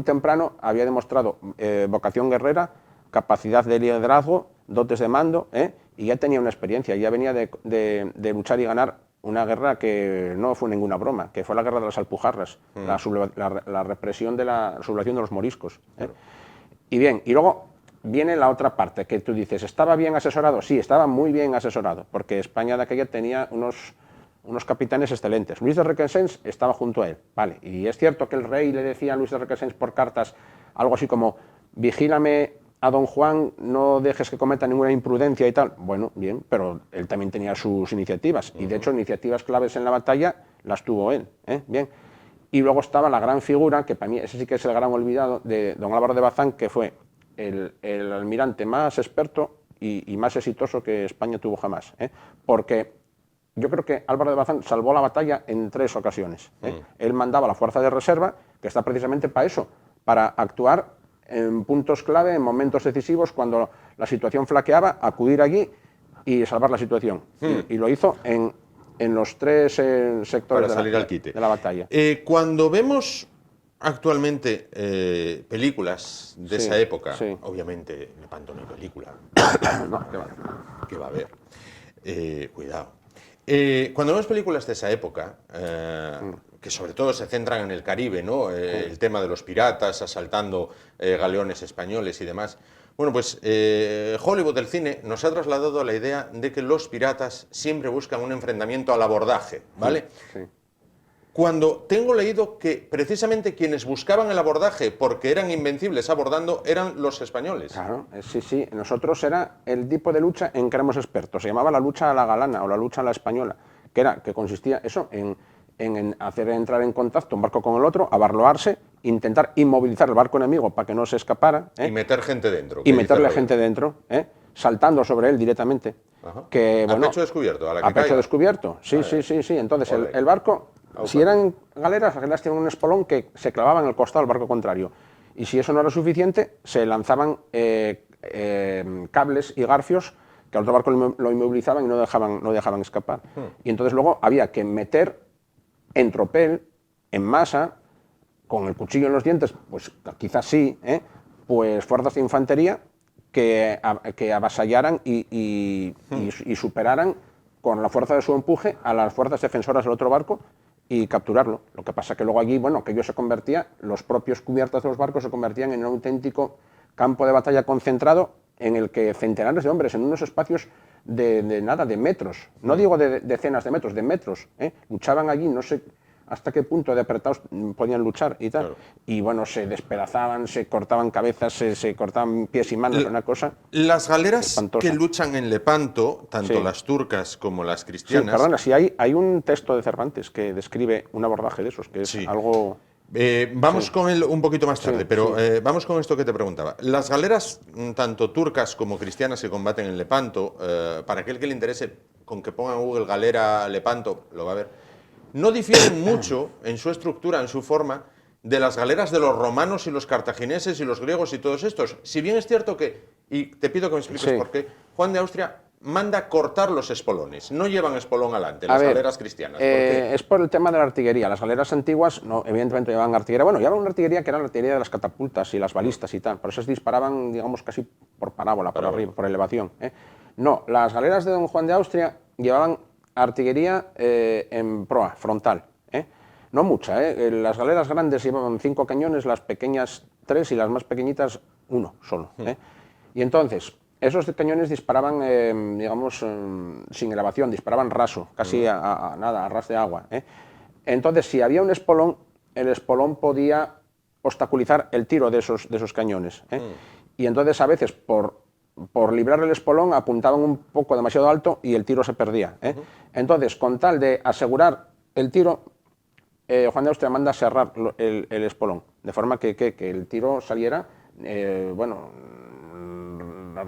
[SPEAKER 3] temprano había demostrado vocación guerrera, capacidad de liderazgo, dotes de mando, y ya tenía una experiencia, ya venía de luchar y ganar una guerra que no fue ninguna broma, que fue la guerra de las Alpujarras, la represión de la sublevación de los moriscos.
[SPEAKER 1] Claro.
[SPEAKER 3] Y bien, y luego viene la otra parte, que tú dices, ¿estaba bien asesorado? Sí, estaba muy bien asesorado, porque España de aquella tenía unos capitanes excelentes. Luis de Requesens estaba junto a él, vale, y es cierto que el rey le decía a Luis de Requesens por cartas algo así como, vigílame a don Juan, no dejes que cometa ninguna imprudencia y tal. Bueno, bien, pero él también tenía sus iniciativas, y de hecho iniciativas claves en la batalla las tuvo él, bien. Y luego estaba la gran figura, que para mí ese sí que es el gran olvidado, de don Álvaro de Bazán, que fue el almirante más experto y más exitoso que España tuvo jamás, porque yo creo que Álvaro de Bazán salvó la batalla en 3 ocasiones. Él mandaba la fuerza de reserva, que está precisamente para eso, para actuar en puntos clave, en momentos decisivos, cuando la situación flaqueaba, acudir allí y salvar la situación. Y lo hizo en los 3 sectores de la batalla.
[SPEAKER 1] Cuando vemos actualmente películas de esa época, obviamente Lepanto no hay película,
[SPEAKER 3] no,
[SPEAKER 1] ¿qué va a haber? Cuidado. Cuando vemos películas de esa época, que sobre todo se centran en el Caribe, ¿no? El tema de los piratas asaltando galeones españoles y demás. Bueno, pues Hollywood, el cine, nos ha trasladado la idea de que los piratas siempre buscan un enfrentamiento al abordaje, ¿vale?
[SPEAKER 3] Sí.
[SPEAKER 1] Cuando tengo leído que precisamente quienes buscaban el abordaje porque eran invencibles abordando eran los españoles.
[SPEAKER 3] Claro, sí. Nosotros era el tipo de lucha en que éramos expertos. Se llamaba la lucha a la galana o la lucha a la española, que consistía eso en hacer entrar en contacto un barco con el otro, abarloarse, intentar inmovilizar el barco enemigo para que no se escapara.
[SPEAKER 1] Y meter gente dentro.
[SPEAKER 3] Y meterle gente dentro, saltando sobre él directamente. Que, bueno,
[SPEAKER 1] a pecho descubierto.
[SPEAKER 3] A pecho descubierto, sí. Entonces el barco, si eran galeras tienen un espolón que se clavaba en el costado del barco contrario. Y si eso no era suficiente, se lanzaban cables y garfios que al otro barco lo inmovilizaban y no dejaban escapar. Y entonces luego había que meter en tropel, en masa, con el cuchillo en los dientes, pues quizás sí, pues fuerzas de infantería que avasallaran y superaran con la fuerza de su empuje a las fuerzas defensoras del otro barco y capturarlo. Lo que pasa que luego allí, bueno, aquello se convertía, los propios cubiertas de los barcos se convertían en un auténtico campo de batalla concentrado en el que centenares de hombres en unos espacios de metros, no digo de decenas de metros, de metros, luchaban allí, no sé hasta qué punto de apretados podían luchar y tal. Claro. Y bueno, se despedazaban, se cortaban cabezas, se cortaban pies y manos, una cosa
[SPEAKER 1] Las galeras
[SPEAKER 3] espantosa.
[SPEAKER 1] Que luchan en Lepanto, tanto las turcas como las cristianas...
[SPEAKER 3] Sí, perdona, sí, hay un texto de Cervantes que describe un abordaje de esos, que es algo...
[SPEAKER 1] Vamos con él un poquito más tarde, pero vamos con esto que te preguntaba. Las galeras, tanto turcas como cristianas que combaten en Lepanto, para aquel que le interese con que pongan en Google Galera Lepanto, lo va a ver, no difieren mucho en su estructura, en su forma, de las galeras de los romanos y los cartagineses y los griegos y todos estos. Si bien es cierto que, y te pido que me expliques por qué, Juan de Austria manda cortar los espolones, no llevan espolón adelante, las galeras cristianas. ¿Por qué?
[SPEAKER 3] Es por el tema de la artillería. Las galeras antiguas, no, evidentemente llevaban artillería. Bueno, llevaban una artillería que era la artillería de las catapultas y las balistas y tal. Por eso se disparaban, digamos, casi por parábola, por arriba, por elevación. No, las galeras de don Juan de Austria llevaban artillería en proa, frontal. No mucha, las galeras grandes llevaban 5 cañones, las pequeñas 3 y las más pequeñitas 1 solo. Y entonces, esos cañones disparaban, digamos, sin elevación, disparaban raso, casi a ras de agua. Entonces, si había un espolón, el espolón podía obstaculizar el tiro de esos cañones. Y entonces, a veces, por librar el espolón, apuntaban un poco demasiado alto y el tiro se perdía. Entonces, con tal de asegurar el tiro, Juan de Austria manda cerrar el espolón, de forma que el tiro saliera,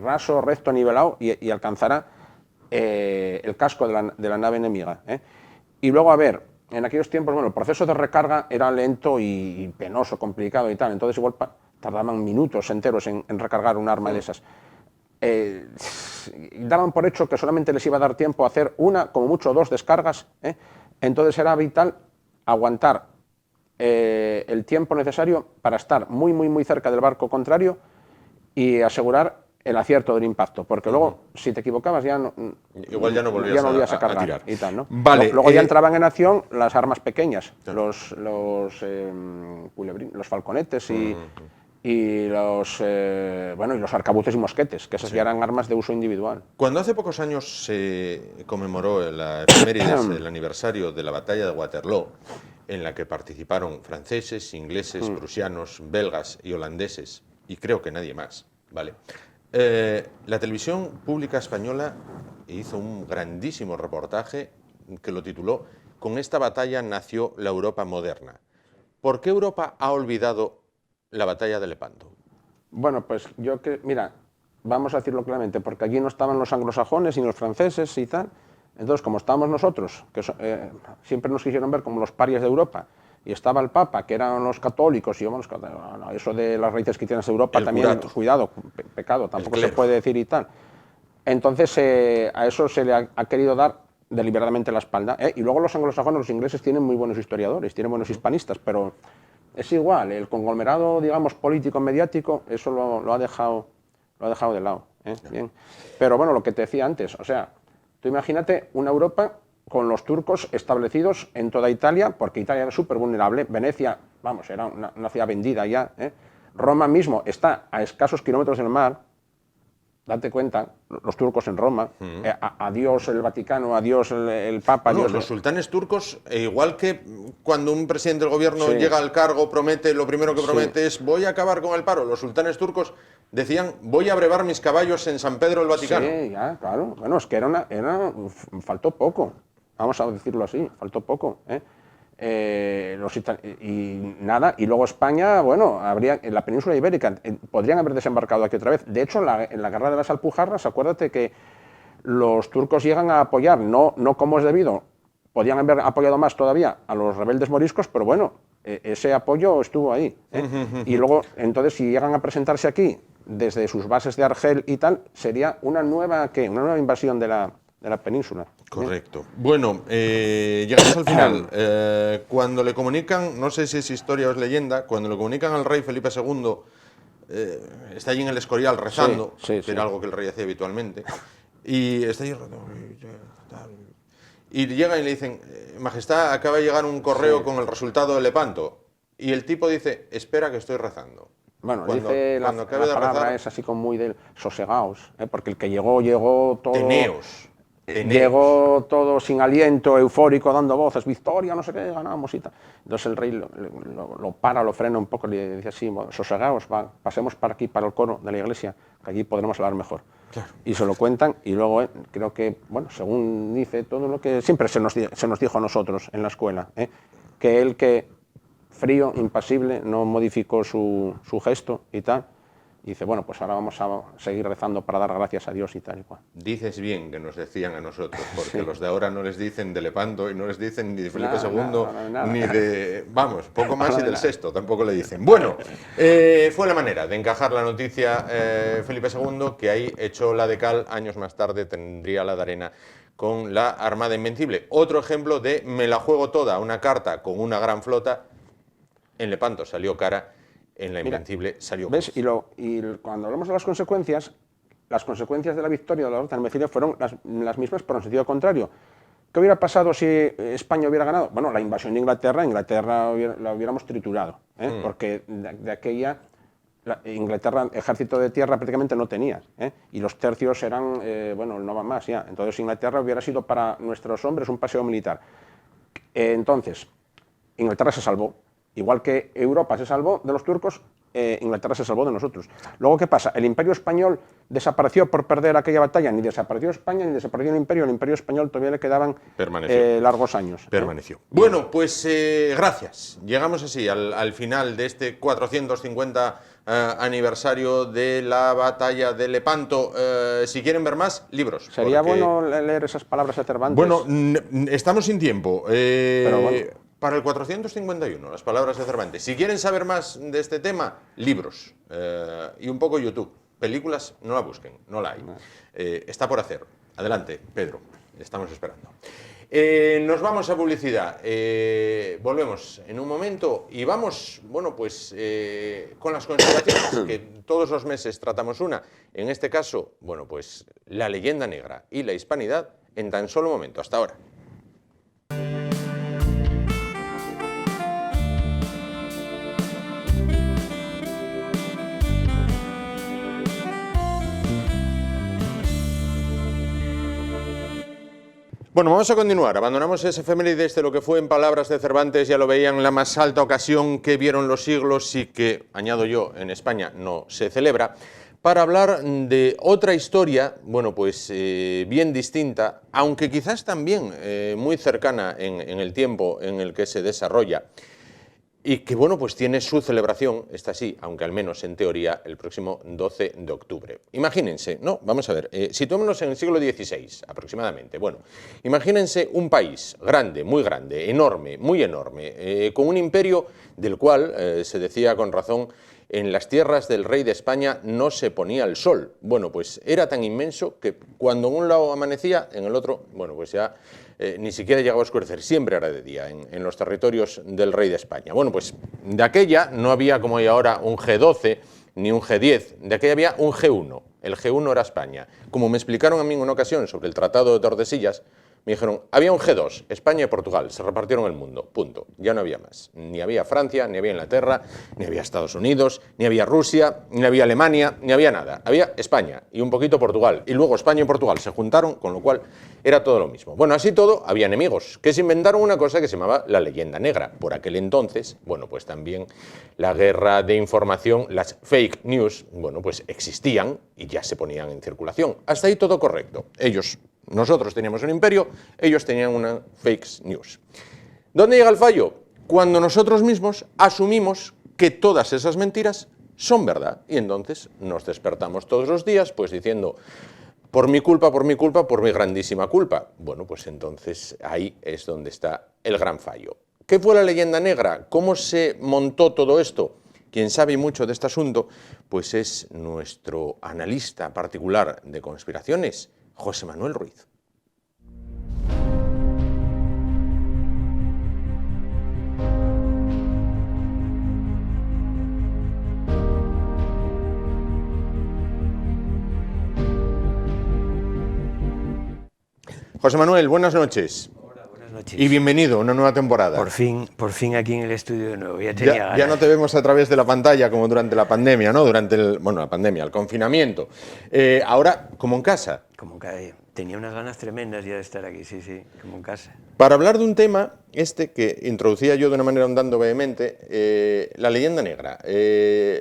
[SPEAKER 3] raso, recto, nivelado y alcanzara el casco de la nave enemiga. Y luego, a ver, en aquellos tiempos, bueno, el proceso de recarga era lento y penoso, complicado y tal, entonces igual tardaban minutos enteros en recargar un arma de esas. Daban por hecho que solamente les iba a dar tiempo a hacer una, como mucho 2 descargas, entonces era vital aguantar el tiempo necesario para estar muy, muy, muy cerca del barco contrario y asegurar el acierto del impacto, porque luego, si te equivocabas,
[SPEAKER 1] igual ya no volvías
[SPEAKER 3] a cargar
[SPEAKER 1] tirar.
[SPEAKER 3] y tal, ¿no?
[SPEAKER 1] Vale,
[SPEAKER 3] luego ya entraban en acción las armas pequeñas,
[SPEAKER 1] claro.
[SPEAKER 3] los falconetes y los arcabuces y mosquetes, que esas ya eran armas de uso individual.
[SPEAKER 1] Cuando hace pocos años se conmemoró la efemérides, el aniversario de la batalla de Waterloo, en la que participaron franceses, ingleses, prusianos, belgas y holandeses, y creo que nadie más, ¿vale? La televisión pública española hizo un grandísimo reportaje que lo tituló "Con esta batalla nació la Europa moderna". ¿Por qué Europa ha olvidado la batalla de Lepanto?
[SPEAKER 3] Bueno, pues mira, vamos a decirlo claramente, porque allí no estaban los anglosajones ni los franceses y tal. Entonces, como estábamos nosotros, que siempre nos quisieron ver como los parias de Europa, y estaba el Papa, que eran los católicos, y vamos, eso de las raíces cristianas de Europa
[SPEAKER 1] el
[SPEAKER 3] también,
[SPEAKER 1] curato.
[SPEAKER 3] Cuidado, pecado, tampoco se puede decir y tal. Entonces, a eso se le ha querido dar deliberadamente la espalda. Y luego los anglosajones, los ingleses, tienen muy buenos historiadores, tienen buenos hispanistas, pero es igual, el conglomerado, digamos, político, mediático, eso lo ha dejado de lado. Bien. Pero bueno, lo que te decía antes, o sea, tú imagínate una Europa con los turcos establecidos en toda Italia, porque Italia era súper vulnerable. Venecia, vamos, era una ciudad vendida ya. Roma mismo está a escasos kilómetros del mar. Date cuenta, los turcos en Roma. Adiós el Vaticano, adiós el Papa.
[SPEAKER 1] Bueno,
[SPEAKER 3] adiós
[SPEAKER 1] los sultanes turcos, igual que cuando un presidente del gobierno llega al cargo, promete, lo primero que promete es voy a acabar con el paro. Los sultanes turcos decían voy a brevar mis caballos en San Pedro del Vaticano.
[SPEAKER 3] Sí, ya, claro. Bueno, es que faltó poco. Vamos a decirlo así, faltó poco. Y luego España, bueno, en la península ibérica, podrían haber desembarcado aquí otra vez. De hecho, en la guerra de las Alpujarras, acuérdate que los turcos llegan a apoyar, no como es debido, podían haber apoyado más todavía a los rebeldes moriscos, pero bueno, ese apoyo estuvo ahí. Y luego, entonces, si llegan a presentarse aquí, desde sus bases de Argel y tal, sería una nueva invasión de la península.
[SPEAKER 1] Correcto. Bueno, llegamos al final. Cuando le comunican, no sé si es historia o es leyenda, cuando le comunican al rey Felipe II, está allí en el Escorial rezando, que era algo que el rey hacía habitualmente, y está allí rezando, y llegan y le dicen, Majestad, acaba de llegar un correo con el resultado de Lepanto, y el tipo dice, espera que estoy rezando.
[SPEAKER 3] Bueno, dice la palabra es así como muy del sosegaos, porque el que llegó todo...
[SPEAKER 1] Teneos.
[SPEAKER 3] Llegó todo sin aliento, eufórico, dando voces, victoria, no sé qué, ganamos y tal. Entonces el rey lo para, lo frena un poco y le dice así, sosegaos, pasemos para aquí, para el coro de la iglesia, que allí podremos hablar mejor. Claro. Y se lo cuentan y luego creo que, bueno, según dice todo lo que siempre se nos dijo a nosotros en la escuela, que él que frío, impasible, no modificó su gesto y tal, y dice, bueno, pues ahora vamos a seguir rezando para dar gracias a Dios y tal y cual.
[SPEAKER 1] Dices bien que nos decían a nosotros, porque los de ahora no les dicen de Lepanto y no les dicen ni de Felipe II, ni de... Vamos, poco más y del sexto, tampoco le dicen. Bueno, fue la manera de encajar la noticia Felipe II, que ahí echó la de cal, años más tarde tendría la de arena con la Armada Invencible. Otro ejemplo de me la juego toda, una carta con una gran flota, en Lepanto salió cara, en la Invencible salió
[SPEAKER 3] ¿ves? Y cuando hablamos de las consecuencias de la victoria de la Armada Invencible fueron las mismas, pero en sentido contrario. ¿Qué hubiera pasado si España hubiera ganado? Bueno, la invasión de Inglaterra la hubiéramos triturado, porque de aquella... Inglaterra, ejército de tierra prácticamente no tenía, y los tercios eran, bueno, no va más ya. Entonces Inglaterra hubiera sido para nuestros hombres un paseo militar. Entonces, Inglaterra se salvó. Igual que Europa se salvó de los turcos, Inglaterra se salvó de nosotros. Luego, ¿qué pasa? El Imperio Español desapareció por perder aquella batalla. Ni desapareció España, ni desapareció el Imperio. Al Imperio Español todavía le quedaban largos años.
[SPEAKER 1] Permaneció. Bueno, pues gracias. Llegamos así al final de este 450 aniversario de la batalla de Lepanto. Si quieren ver más, libros.
[SPEAKER 3] Sería bueno leer esas palabras de Cervantes.
[SPEAKER 1] Bueno, estamos sin tiempo.
[SPEAKER 3] Pero bueno.
[SPEAKER 1] Para el 451, las palabras de Cervantes. Si quieren saber más de este tema, libros y un poco YouTube. Películas, no la busquen, no la hay. Está por hacer. Adelante, Pedro, estamos esperando. Nos vamos a publicidad. Volvemos en un momento y vamos, bueno, pues con las consideraciones, que todos los meses tratamos una. En este caso, bueno, pues la leyenda negra y la hispanidad en tan solo un momento. Hasta ahora. Bueno, vamos a continuar. Abandonamos ese efemérides de lo que fue, en palabras de Cervantes, ya lo veían, la más alta ocasión que vieron los siglos y que, añado yo, en España no se celebra, para hablar de otra historia, bueno, pues bien distinta, aunque quizás también muy cercana en el tiempo en el que se desarrolla, y que, bueno, pues tiene su celebración, esta sí, aunque al menos en teoría, el próximo 12 de octubre. Imagínense, no, vamos a ver, situémonos en el siglo XVI aproximadamente. Bueno, imagínense un país grande, muy grande, enorme, muy enorme, con un imperio del cual se decía con razón, en las tierras del rey de España no se ponía el sol. Bueno, pues era tan inmenso que cuando en un lado amanecía, en el otro, bueno, pues ya ni siquiera llegaba a oscurecer, siempre era de día en los territorios del rey de España. Bueno, pues de aquella no había como hay ahora un G12 ni un G10, de aquella había un G1, el G1 era España. Como me explicaron a mí en una ocasión sobre el Tratado de Tordesillas, me dijeron, había un G2, España y Portugal, se repartieron el mundo, punto, ya no había más. Ni había Francia, ni había Inglaterra, ni había Estados Unidos, ni había Rusia, ni había Alemania, ni había nada. Había España y un poquito Portugal, y luego España y Portugal se juntaron, con lo cual era todo lo mismo. Bueno, así todo, había enemigos, que se inventaron una cosa que se llamaba la leyenda negra. Por aquel entonces, bueno, pues también la guerra de información, las fake news, bueno, pues existían y ya se ponían en circulación. Hasta ahí todo correcto. Nosotros teníamos un imperio, ellos tenían una fake news. ¿Dónde llega el fallo? Cuando nosotros mismos asumimos que todas esas mentiras son verdad. Y entonces nos despertamos todos los días pues diciendo, por mi culpa, por mi culpa, por mi grandísima culpa. Bueno, pues entonces ahí es donde está el gran fallo. ¿Qué fue la leyenda negra? ¿Cómo se montó todo esto? Quien sabe mucho de este asunto, pues es nuestro analista particular de conspiraciones, José Manuel Ruiz. José Manuel, buenas noches.
[SPEAKER 4] Hola, buenas noches.
[SPEAKER 1] Y bienvenido a una nueva temporada.
[SPEAKER 4] Por fin aquí en el estudio de nuevo. Ya
[SPEAKER 1] no te vemos a través de la pantalla como durante la pandemia, ¿no? Durante la pandemia, el confinamiento. Ahora, como en casa.
[SPEAKER 4] Como que tenía unas ganas tremendas ya de estar aquí, sí, como en casa.
[SPEAKER 1] Para hablar de un tema, que introducía yo de una manera un tanto vehemente, la leyenda negra.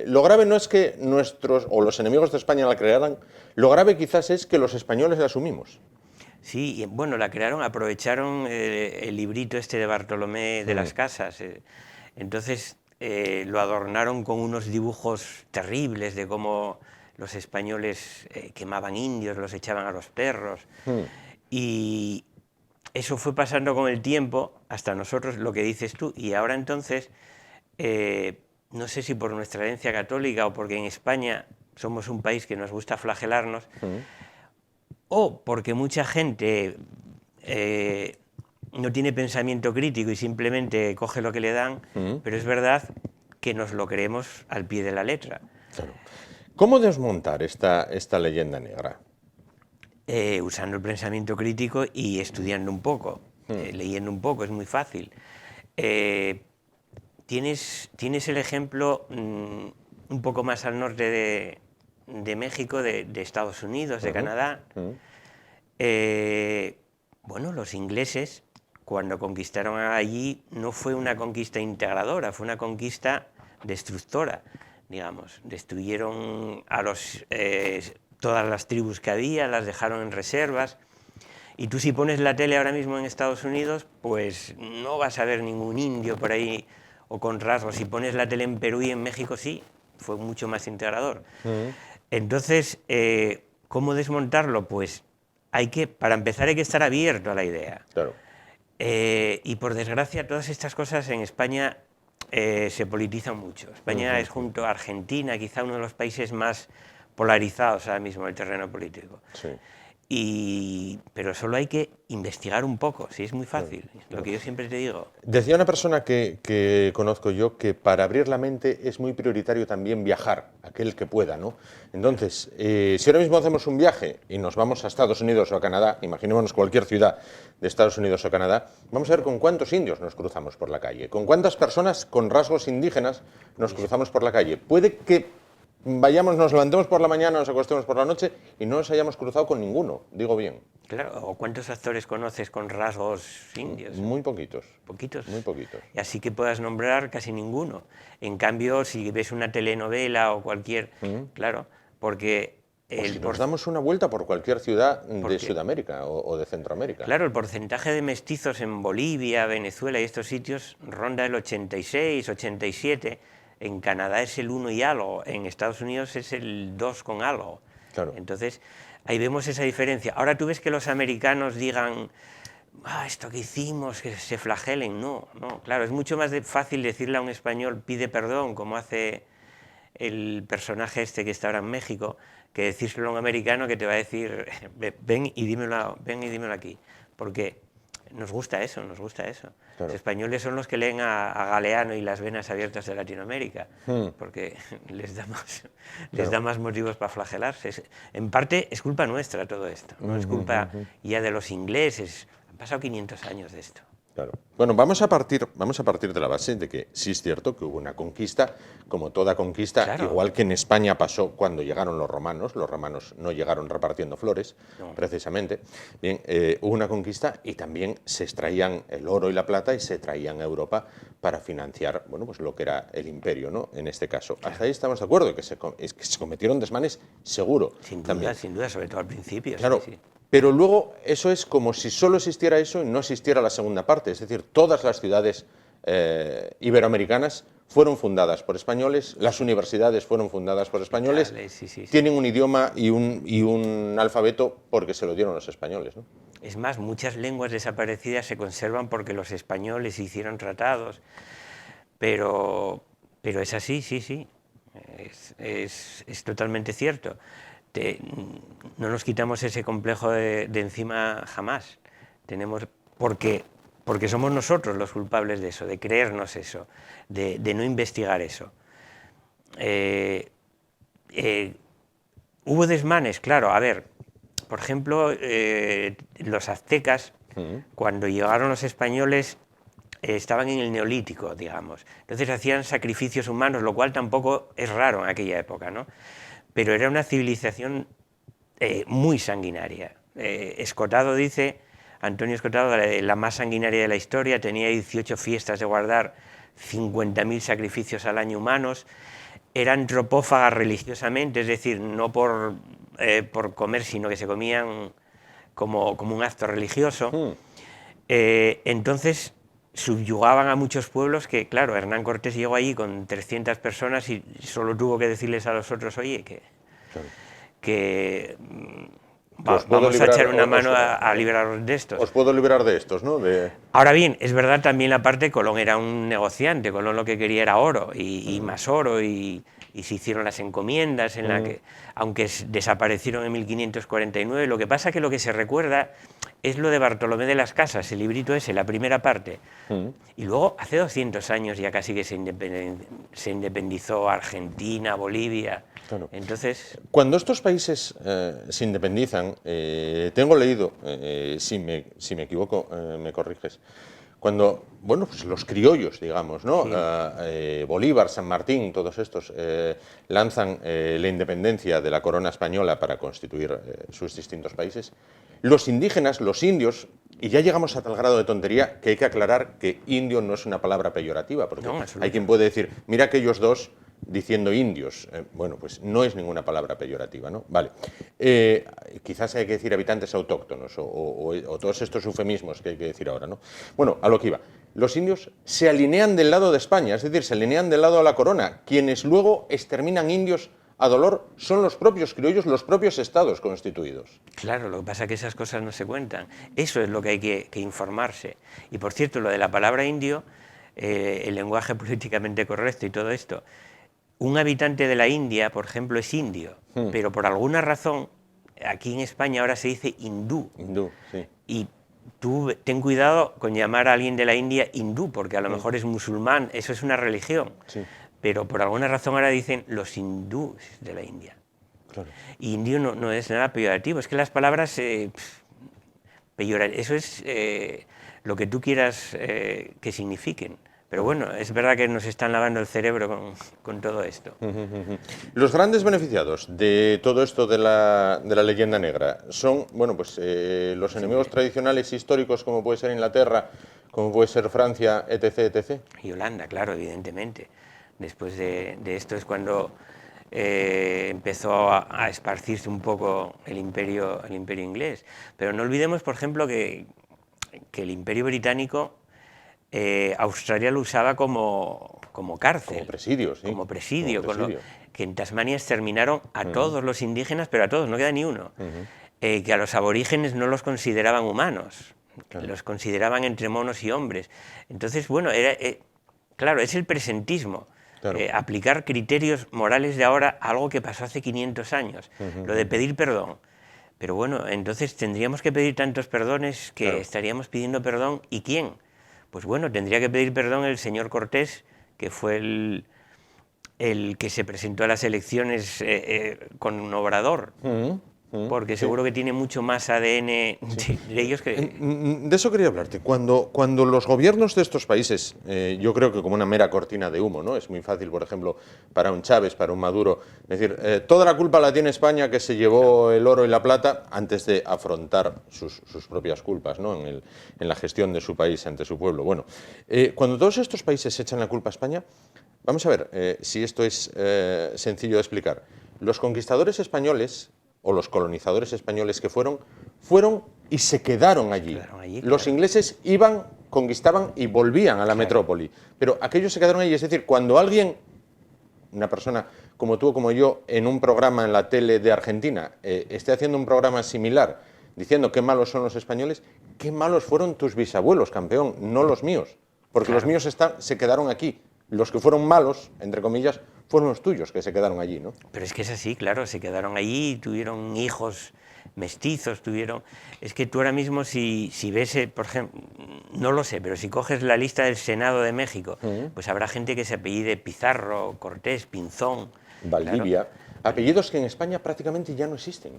[SPEAKER 1] Lo grave no es que los enemigos de España la crearan, lo grave quizás es que los españoles la asumimos.
[SPEAKER 4] Sí, y bueno, la crearon, aprovecharon el librito este de Bartolomé de las Casas. Entonces, lo adornaron con unos dibujos terribles de cómo los españoles quemaban indios, los echaban a los perros. Y eso fue pasando con el tiempo hasta nosotros, lo que dices tú. Y ahora entonces, no sé si por nuestra herencia católica o porque en España somos un país que nos gusta flagelarnos, o porque mucha gente no tiene pensamiento crítico y simplemente coge lo que le dan, pero es verdad que nos lo creemos al pie de la letra.
[SPEAKER 1] Claro. ¿Cómo desmontar esta leyenda negra?
[SPEAKER 4] Usando el pensamiento crítico y estudiando un poco, leyendo un poco, es muy fácil. Tienes el ejemplo un poco más al norte de México, de Estados Unidos, de Canadá. Bueno, los ingleses, cuando conquistaron allí, no fue una conquista integradora, fue una conquista destructora, digamos. Destruyeron a todas las tribus que había, las dejaron en reservas. Y tú, si pones la tele ahora mismo en Estados Unidos, pues no vas a ver ningún indio por ahí o con rasgos. Si pones la tele en Perú y en México, sí, fue mucho más integrador. Entonces, ¿cómo desmontarlo? Pues para empezar, hay que estar abierto a la idea.
[SPEAKER 1] Claro.
[SPEAKER 4] Y por desgracia, todas estas cosas en España se politizan mucho. España es, junto a Argentina, quizá uno de los países más polarizados ahora mismo en el terreno político. Pero solo hay que investigar un poco, sí, es muy fácil, lo que yo siempre te digo.
[SPEAKER 1] Decía una persona que conozco yo que para abrir la mente es muy prioritario también viajar, aquel que pueda, ¿no? Entonces, si ahora mismo hacemos un viaje y nos vamos a Estados Unidos o a Canadá, imaginémonos cualquier ciudad de Estados Unidos o Canadá, vamos a ver con cuántos indios nos cruzamos por la calle, con cuántas personas con rasgos indígenas nos cruzamos por la calle. Puede que nos levantemos por la mañana, nos acostemos por la noche y no nos hayamos cruzado con ninguno, digo bien.
[SPEAKER 4] Claro, ¿o cuántos actores conoces con rasgos indios?
[SPEAKER 1] Muy poquitos.
[SPEAKER 4] Poquitos.
[SPEAKER 1] Muy poquitos.
[SPEAKER 4] Y así que puedas nombrar casi ninguno. En cambio, si ves una telenovela o cualquier... Claro, porque...
[SPEAKER 1] Si nos damos una vuelta por cualquier ciudad de Sudamérica o de Centroamérica.
[SPEAKER 4] Claro, el porcentaje de mestizos en Bolivia, Venezuela y estos sitios ronda el 86, 87. En Canadá es el 1 y algo, en Estados Unidos es el 2 con algo.
[SPEAKER 1] Claro.
[SPEAKER 4] Entonces, ahí vemos esa diferencia. Ahora tú ves que los americanos digan, esto que hicimos, que se flagelen. No, claro, es mucho más fácil decirle a un español, pide perdón, como hace el personaje este que está ahora en México, que decírselo a un americano que te va a decir, ven y dímelo aquí. Porque nos gusta eso. Claro. Los españoles son los que leen a Galeano y las venas abiertas de Latinoamérica, porque les da más motivos para flagelarse. En parte es culpa nuestra todo esto, no es culpa ya de los ingleses. Han pasado 500 años de esto.
[SPEAKER 1] Claro. Bueno, vamos a partir de la base de que sí es cierto que hubo una conquista, como toda conquista, claro. Igual que en España pasó cuando llegaron los romanos no llegaron repartiendo flores, precisamente. Bien, hubo una conquista y también se extraían el oro y la plata y se traían a Europa para financiar, bueno, pues lo que era el imperio, ¿no? En este caso. Claro. Hasta ahí estamos de acuerdo, que se cometieron desmanes, seguro.
[SPEAKER 4] Sin duda, sobre todo al principio.
[SPEAKER 1] Claro.
[SPEAKER 4] Sí.
[SPEAKER 1] Pero luego eso es como si solo existiera eso y no existiera la segunda parte. Es decir, todas las ciudades iberoamericanas fueron fundadas por españoles, las universidades fueron fundadas por españoles, tienen un idioma y un alfabeto porque se lo dieron los españoles, ¿no?
[SPEAKER 4] Es más, muchas lenguas desaparecidas se conservan porque los españoles hicieron tratados, pero es así, sí. Es totalmente cierto. No nos quitamos ese complejo de encima jamás. Porque somos nosotros los culpables de eso, de creernos eso, de no investigar eso. Hubo desmanes, claro. A ver, por ejemplo, los aztecas, cuando llegaron los españoles, estaban en el Neolítico, digamos. Entonces hacían sacrificios humanos, lo cual tampoco es raro en aquella época, ¿no? Pero era una civilización muy sanguinaria. Antonio Escotado, la más sanguinaria de la historia, tenía 18 fiestas de guardar, 50.000 sacrificios al año humanos, era antropófaga religiosamente, es decir, no por comer, sino que se comían como un acto religioso. Entonces, subyugaban a muchos pueblos que, claro, Hernán Cortés llegó allí con 300 personas y solo tuvo que decirles a los otros, oye, que vamos a echar una mano a liberaros de estos.
[SPEAKER 1] Os puedo liberar de estos, ¿no?
[SPEAKER 4] Ahora bien, es verdad también la parte, Colón era un negociante, Colón lo que quería era oro y más oro y se hicieron las encomiendas en la que, aunque desaparecieron en 1549, lo que pasa que lo que se recuerda es lo de Bartolomé de las Casas, el librito ese, la primera parte, y luego hace 200 años ya casi que se independizó Argentina, Bolivia.
[SPEAKER 1] Claro.
[SPEAKER 4] Entonces,
[SPEAKER 1] cuando estos países se independizan, tengo leído, si me equivoco, me corriges, cuando, bueno, pues los criollos, digamos, ¿no? Sí. Bolívar, San Martín, todos estos lanzan la independencia de la corona española para constituir sus distintos países. Los indígenas, los indios, y ya llegamos a tal grado de tontería que hay que aclarar que indio no es una palabra peyorativa, porque no, hay quien puede decir, mira aquellos dos diciendo indios. Bueno, pues no es ninguna palabra peyorativa, ¿no? Vale. Quizás hay que decir habitantes autóctonos o todos estos eufemismos que hay que decir ahora, ¿no? Bueno, a lo que iba. Los indios se alinean del lado de España, es decir, se alinean del lado de la corona. Quienes luego exterminan indios a dolor son los propios criollos, los propios estados constituidos.
[SPEAKER 4] Claro, lo que pasa es que esas cosas no se cuentan. Eso es lo que hay que informarse. Y por cierto, lo de la palabra indio, el lenguaje políticamente correcto y todo esto, un habitante de la India, por ejemplo, es indio, pero por alguna razón, aquí en España ahora se dice hindú.
[SPEAKER 1] Hindú, sí.
[SPEAKER 4] Y tú ten cuidado con llamar a alguien de la India hindú, porque a lo mejor es musulmán, eso es una religión. Sí. Pero por alguna razón ahora dicen los hindúes de la India. Claro. Y indio no es nada peyorativo, es que las palabras eso es lo que tú quieras que signifiquen. Pero bueno, es verdad que nos están lavando el cerebro con todo esto.
[SPEAKER 1] Los grandes beneficiados de todo esto de la leyenda negra son, bueno, pues los enemigos tradicionales históricos, como puede ser Inglaterra, como puede ser Francia, etc., etc.
[SPEAKER 4] Y Holanda, claro, evidentemente. Después de esto es cuando empezó a esparcirse un poco el imperio inglés. Pero no olvidemos, por ejemplo, que el imperio británico, Australia lo usaba como cárcel.
[SPEAKER 1] Como presidio, sí.
[SPEAKER 4] Como presidio. Que en Tasmania exterminaron a todos los indígenas, pero a todos, no queda ni uno. Que a los aborígenes no los consideraban humanos, claro. Los consideraban entre monos y hombres. Entonces, bueno, claro, es el presentismo. Claro. Aplicar criterios morales de ahora a algo que pasó hace 500 años. Lo de pedir perdón. Pero bueno, entonces tendríamos que pedir tantos perdones que estaríamos pidiendo perdón. ¿Y quién? Pues bueno, tendría que pedir perdón el señor Cortés, que fue el que se presentó a las elecciones con un Obrador, porque seguro que tiene mucho más ADN de ellos que...
[SPEAKER 1] De eso quería hablarte. Cuando los gobiernos de estos países, yo creo que como una mera cortina de humo, ¿no? Es muy fácil, por ejemplo, para un Chávez, para un Maduro, decir, toda la culpa la tiene España, que se llevó el oro y la plata, antes de afrontar sus propias culpas, ¿no? En la gestión de su país ante su pueblo. Bueno, cuando todos estos países echan la culpa a España, vamos a ver si esto es sencillo de explicar. Los conquistadores españoles o los colonizadores españoles que fueron y se quedaron allí. Los ingleses iban, conquistaban y volvían a la metrópoli, pero aquellos se quedaron allí. Es decir, cuando alguien, una persona como tú o como yo, en un programa en la tele de Argentina, esté haciendo un programa similar, diciendo qué malos son los españoles, qué malos fueron tus bisabuelos, campeón, no los míos, porque los míos se quedaron aquí. Los que fueron malos, entre comillas, fueron los tuyos que se quedaron allí, ¿no?
[SPEAKER 4] Pero es que es así, claro, se quedaron allí, tuvieron hijos mestizos, Es que tú ahora mismo si ves, por ejemplo, no lo sé, pero si coges la lista del Senado de México, pues habrá gente que se apellide Pizarro, Cortés, Pinzón...
[SPEAKER 1] Valdivia, claro. Apellidos que en España prácticamente ya no existen.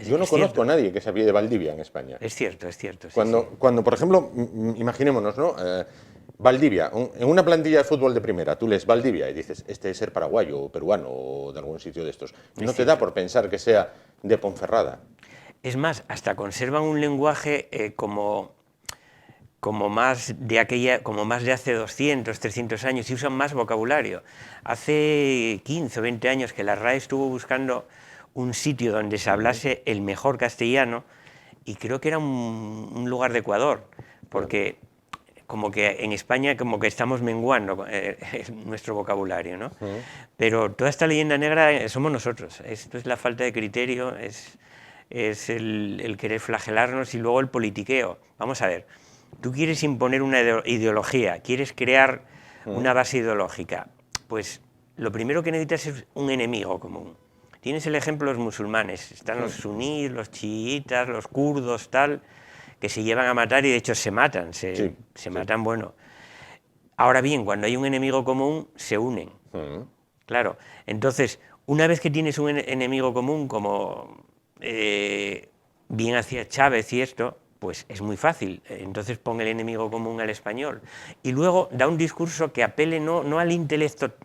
[SPEAKER 1] Yo no conozco a nadie que se apellide Valdivia en España.
[SPEAKER 4] Es cierto. Sí,
[SPEAKER 1] cuando, por ejemplo, imaginémonos, ¿no? Valdivia, en una plantilla de fútbol de primera, tú lees Valdivia y dices, este es ser paraguayo o peruano o de algún sitio de estos. No te da por pensar que sea de Ponferrada.
[SPEAKER 4] Es más, hasta conservan un lenguaje como más de hace 200, 300 años y usan más vocabulario. Hace 15 o 20 años que la RAE estuvo buscando un sitio donde se hablase el mejor castellano y creo que era un lugar de Ecuador, porque... como que en España como que estamos menguando nuestro vocabulario, ¿no? Pero toda esta leyenda negra somos nosotros. Esto es la falta de criterio, es el querer flagelarnos y luego el politiqueo. Vamos a ver, tú quieres imponer una ideología, quieres crear una base ideológica, pues lo primero que necesitas es un enemigo común. Tienes el ejemplo de los musulmanes, están los suníes, los chiitas, los kurdos, tal, que se llevan a matar y de hecho se matan, se matan, bueno. Ahora bien, cuando hay un enemigo común, se unen. Claro, entonces, una vez que tienes un enemigo común, como bien hacía Chávez y esto, pues es muy fácil. Entonces pon el enemigo común al español. Y luego da un discurso que apele no al intelecto,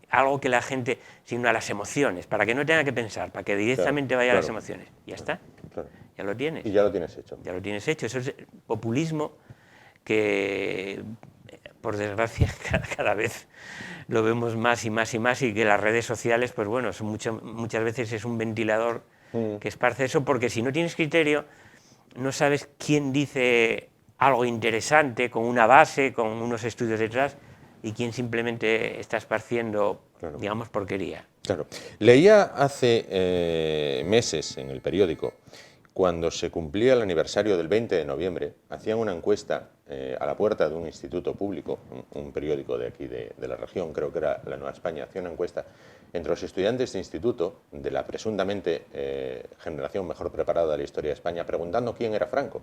[SPEAKER 4] algo que la gente, sino a las emociones, para que no tenga que pensar, para que directamente vaya a las emociones. Ya está. Ya lo tienes.
[SPEAKER 1] Y ya lo tienes hecho.
[SPEAKER 4] Ya lo tienes hecho. Eso es populismo que, por desgracia, cada vez lo vemos más y más y más, y que las redes sociales, pues bueno, son muchas veces es un ventilador que esparce eso, porque si no tienes criterio, no sabes quién dice algo interesante, con una base, con unos estudios detrás, y quién simplemente está esparciendo, digamos, porquería.
[SPEAKER 1] Claro. Leía hace meses en el periódico, cuando se cumplía el aniversario del 20 de noviembre, hacían una encuesta a la puerta de un instituto público, un periódico de aquí de la región, creo que era La Nueva España, hacía una encuesta entre los estudiantes de instituto de la presuntamente generación mejor preparada de la historia de España, preguntando quién era Franco.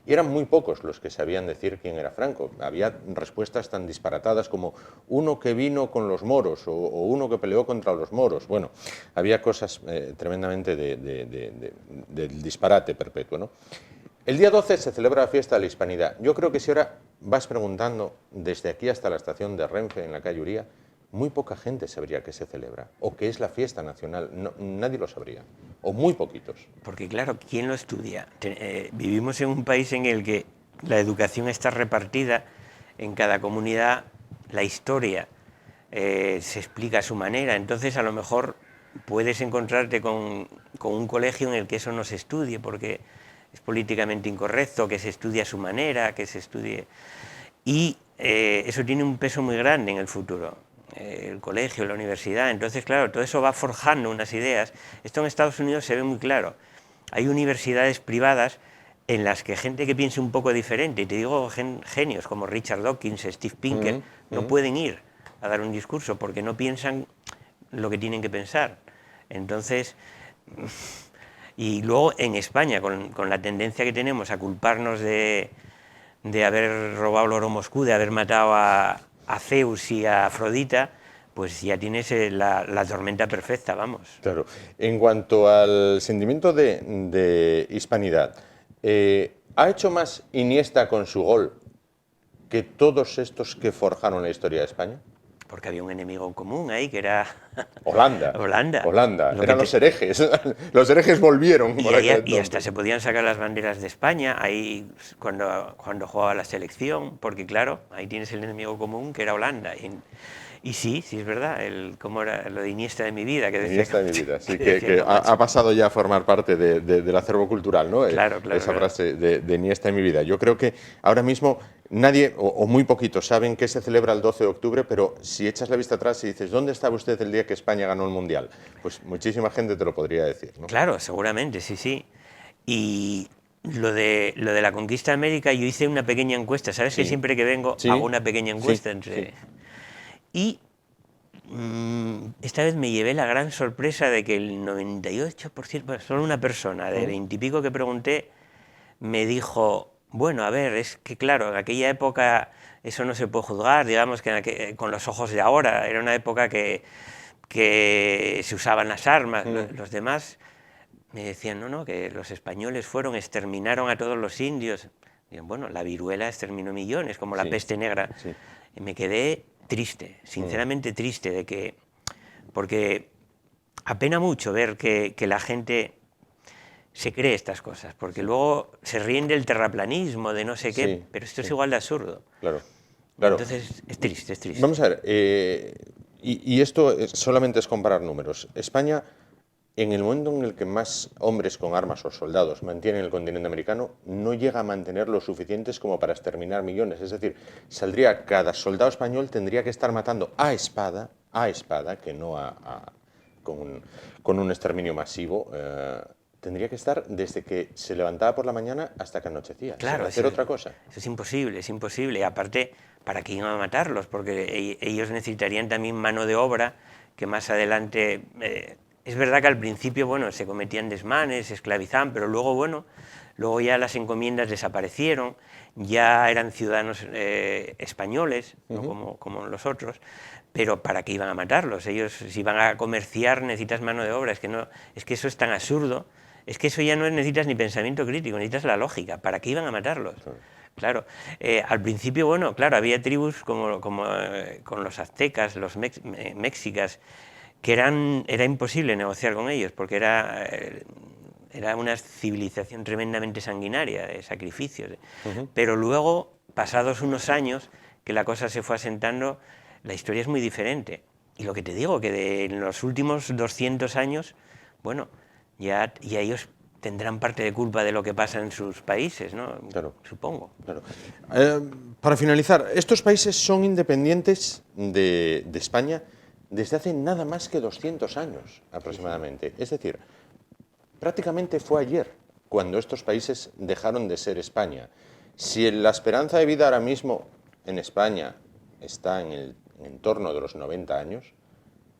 [SPEAKER 1] Y eran muy pocos los que sabían decir quién era Franco. Había respuestas tan disparatadas como uno que vino con los moros o uno que peleó contra los moros. Bueno, había cosas tremendamente del disparate perpetuo, ¿no? El día 12 se celebra la fiesta de la Hispanidad. Yo creo que si ahora vas preguntando desde aquí hasta la estación de Renfe en la calle Uría, muy poca gente sabría que se celebra o que es la fiesta nacional. No, nadie lo sabría, o muy poquitos.
[SPEAKER 4] Porque claro, ¿quién lo estudia? Vivimos en un país en el que la educación está repartida en cada comunidad, la historia se explica a su manera, entonces a lo mejor puedes encontrarte con un colegio en el que eso no se estudie porque es políticamente incorrecto, que se estudie a su manera, que se estudie... Y eso tiene un peso muy grande en el futuro. El colegio, la universidad, entonces claro, todo eso va forjando unas ideas. Esto en Estados Unidos se ve muy claro. Hay universidades privadas en las que gente que piense un poco diferente, y te digo genios como Richard Dawkins, Steve Pinker, no pueden ir a dar un discurso porque no piensan lo que tienen que pensar. Entonces, y luego en España, con la tendencia que tenemos a culparnos de haber robado el oro Moscú, de haber matado a Zeus y a Afrodita, pues ya tienes la tormenta perfecta, vamos.
[SPEAKER 1] Claro. En cuanto al sentimiento de hispanidad, ¿ha hecho más Iniesta con su gol que todos estos que forjaron la historia de España?
[SPEAKER 4] Porque había un enemigo común ahí, que era...
[SPEAKER 1] Holanda.
[SPEAKER 4] Holanda.
[SPEAKER 1] Eran los herejes. Los herejes volvieron.
[SPEAKER 4] Y hasta se podían sacar las banderas de España, ahí cuando jugaba la selección, porque claro, ahí tienes el enemigo común, que era Holanda. Y sí, es verdad, como era lo de Iniesta de mi vida. Que decía,
[SPEAKER 1] Iniesta de mi vida, sí, que ha pasado ya a formar parte del acervo cultural, ¿no?
[SPEAKER 4] Claro.
[SPEAKER 1] Esa frase de Iniesta de mi vida. Yo creo que ahora mismo nadie, o muy poquitos, saben que se celebra el 12 de octubre, pero si echas la vista atrás y dices, ¿dónde estaba usted el día que España ganó el Mundial? Pues muchísima gente te lo podría decir, ¿no?
[SPEAKER 4] Claro, seguramente, sí. Y lo de la conquista de América, yo hice una pequeña encuesta, ¿sabes? Que siempre que vengo hago una pequeña encuesta entre... Y esta vez me llevé la gran sorpresa de que el 98%, bueno, solo una persona de 20 y pico que pregunté, me dijo, bueno, a ver, es que claro, en aquella época eso no se puede juzgar, digamos que con los ojos de ahora, era una época que se usaban las armas, los demás me decían, no, que los españoles exterminaron a todos los indios. Y bueno, la viruela exterminó millones, como la peste negra.
[SPEAKER 1] Sí.
[SPEAKER 4] Y me quedé triste, sinceramente triste, porque apena mucho ver que la gente se cree estas cosas, porque luego se ríen del terraplanismo, de no sé qué, pero esto es igual de absurdo.
[SPEAKER 1] Claro.
[SPEAKER 4] Entonces es triste.
[SPEAKER 1] Vamos a ver, y esto solamente es comparar números. España en el momento en el que más hombres con armas o soldados mantienen el continente americano, no llega a mantener lo suficientes como para exterminar millones. Es decir, cada soldado español tendría que estar matando a espada, que no con un exterminio masivo, tendría que estar desde que se levantaba por la mañana hasta que anochecía,
[SPEAKER 4] claro,
[SPEAKER 1] sin hacer otra cosa.
[SPEAKER 4] Eso es imposible, es imposible. Y aparte, ¿para qué iban a matarlos? Porque ellos necesitarían también mano de obra que más adelante... es verdad que al principio, bueno, se cometían desmanes, se esclavizaban, pero luego, bueno, luego ya las encomiendas desaparecieron, ya eran ciudadanos españoles, no como los otros, pero ¿para qué iban a matarlos? Ellos, si van a comerciar, necesitas mano de obra, es que eso es tan absurdo, es que eso ya no necesitas ni pensamiento crítico, necesitas la lógica, ¿para qué iban a matarlos? Claro, al principio, bueno, claro, había tribus como con los aztecas, los mexicas, que era imposible negociar con ellos, porque era una civilización tremendamente sanguinaria, de sacrificios. Pero luego, pasados unos años, que la cosa se fue asentando, la historia es muy diferente. Y lo que te digo, que en los últimos 200 años, bueno, ya ellos tendrán parte de culpa de lo que pasa en sus países, ¿no?
[SPEAKER 1] Claro.
[SPEAKER 4] Supongo.
[SPEAKER 1] Claro. Para finalizar, estos países son independientes de España desde hace nada más que 200 años aproximadamente. Es decir, prácticamente fue ayer cuando estos países dejaron de ser España. Si la esperanza de vida ahora mismo en España está en el entorno de los 90 años,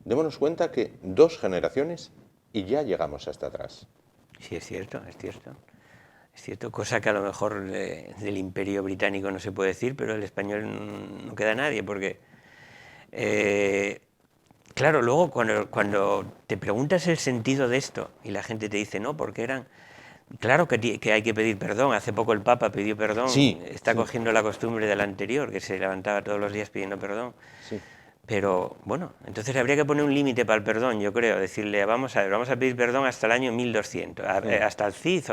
[SPEAKER 1] démonos cuenta que 2 generaciones y ya llegamos hasta atrás.
[SPEAKER 4] Sí, es cierto, es cierto. Es cierto, cosa que a lo mejor del Imperio Británico no se puede decir, pero el español no queda nadie, porque... claro, luego cuando te preguntas el sentido de esto y la gente te dice, no, porque eran... Claro que hay que pedir perdón, hace poco el Papa pidió perdón,
[SPEAKER 1] sí,
[SPEAKER 4] está cogiendo la costumbre del anterior, que se levantaba todos los días pidiendo perdón.
[SPEAKER 1] Sí.
[SPEAKER 4] Pero bueno, entonces habría que poner un límite para el perdón, yo creo, decirle, vamos a pedir perdón hasta el año 1200, hasta el Cid,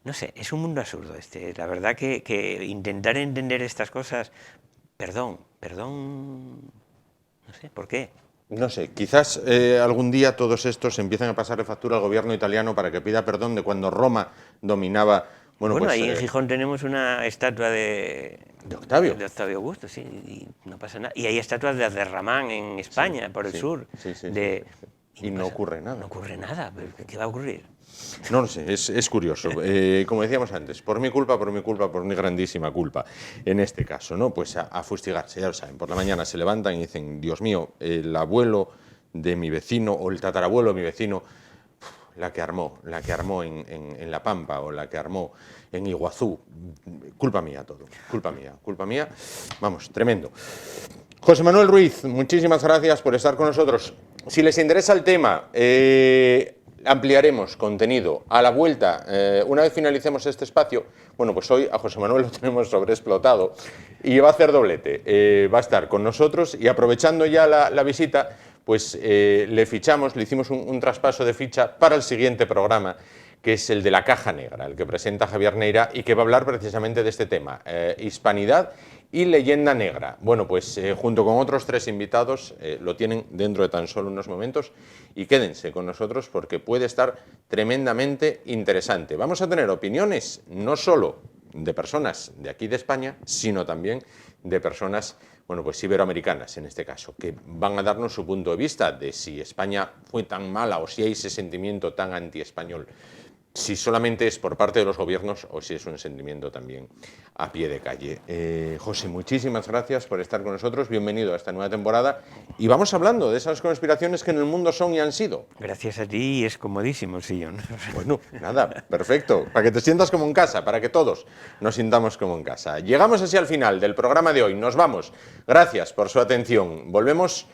[SPEAKER 4] no sé, es un mundo absurdo este. La verdad que intentar entender estas cosas, perdón, no sé, ¿por qué?
[SPEAKER 1] No sé, quizás algún día todos estos empiezan a pasarle factura al gobierno italiano para que pida perdón de cuando Roma dominaba...
[SPEAKER 4] Bueno,
[SPEAKER 1] pues,
[SPEAKER 4] ahí en Gijón tenemos una estatua de
[SPEAKER 1] Octavio.
[SPEAKER 4] De Octavio Augusto, sí, y no pasa nada. Y hay estatuas de Abderramán en España, por el sur.
[SPEAKER 1] Sí.
[SPEAKER 4] Y
[SPEAKER 1] no ocurre nada.
[SPEAKER 4] No ocurre nada, ¿qué va a ocurrir?
[SPEAKER 1] No lo sé, es curioso. Como decíamos antes, por mi culpa, por mi grandísima culpa, en este caso, ¿no? Pues a fustigarse, ya lo saben. Por la mañana se levantan y dicen, Dios mío, el abuelo de mi vecino o el tatarabuelo de mi vecino, la que armó en La Pampa o la que armó en Iguazú. Culpa mía todo, culpa mía. Vamos, tremendo. José Manuel Ruiz, muchísimas gracias por estar con nosotros. Si les interesa el tema, ampliaremos contenido a la vuelta. Una vez finalicemos este espacio, bueno, pues hoy a José Manuel lo tenemos sobreexplotado y va a hacer doblete. Va a estar con nosotros y aprovechando ya la visita, pues le hicimos un traspaso de ficha para el siguiente programa, que es el de la Caja Negra, el que presenta Javier Neira y que va a hablar precisamente de este tema, hispanidad y leyenda negra. Bueno, pues junto con otros 3 invitados lo tienen dentro de tan solo unos momentos y quédense con nosotros porque puede estar tremendamente interesante. Vamos a tener opiniones no solo de personas de aquí de España, sino también de personas, bueno, pues iberoamericanas en este caso, que van a darnos su punto de vista de si España fue tan mala o si hay ese sentimiento tan anti-español, si solamente es por parte de los gobiernos o si es un sentimiento también a pie de calle. José, muchísimas gracias por estar con nosotros, bienvenido a esta nueva temporada y vamos hablando de esas conspiraciones que en el mundo son y han sido.
[SPEAKER 4] Gracias a ti, es comodísimo el sillón.
[SPEAKER 1] Bueno, nada, perfecto, para que te sientas como en casa, para que todos nos sintamos como en casa. Llegamos así al final del programa de hoy, nos vamos, gracias por su atención, volvemos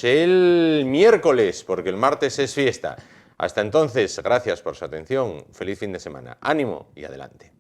[SPEAKER 1] el miércoles, porque el martes es fiesta. Hasta entonces, gracias por su atención, feliz fin de semana, ánimo y adelante.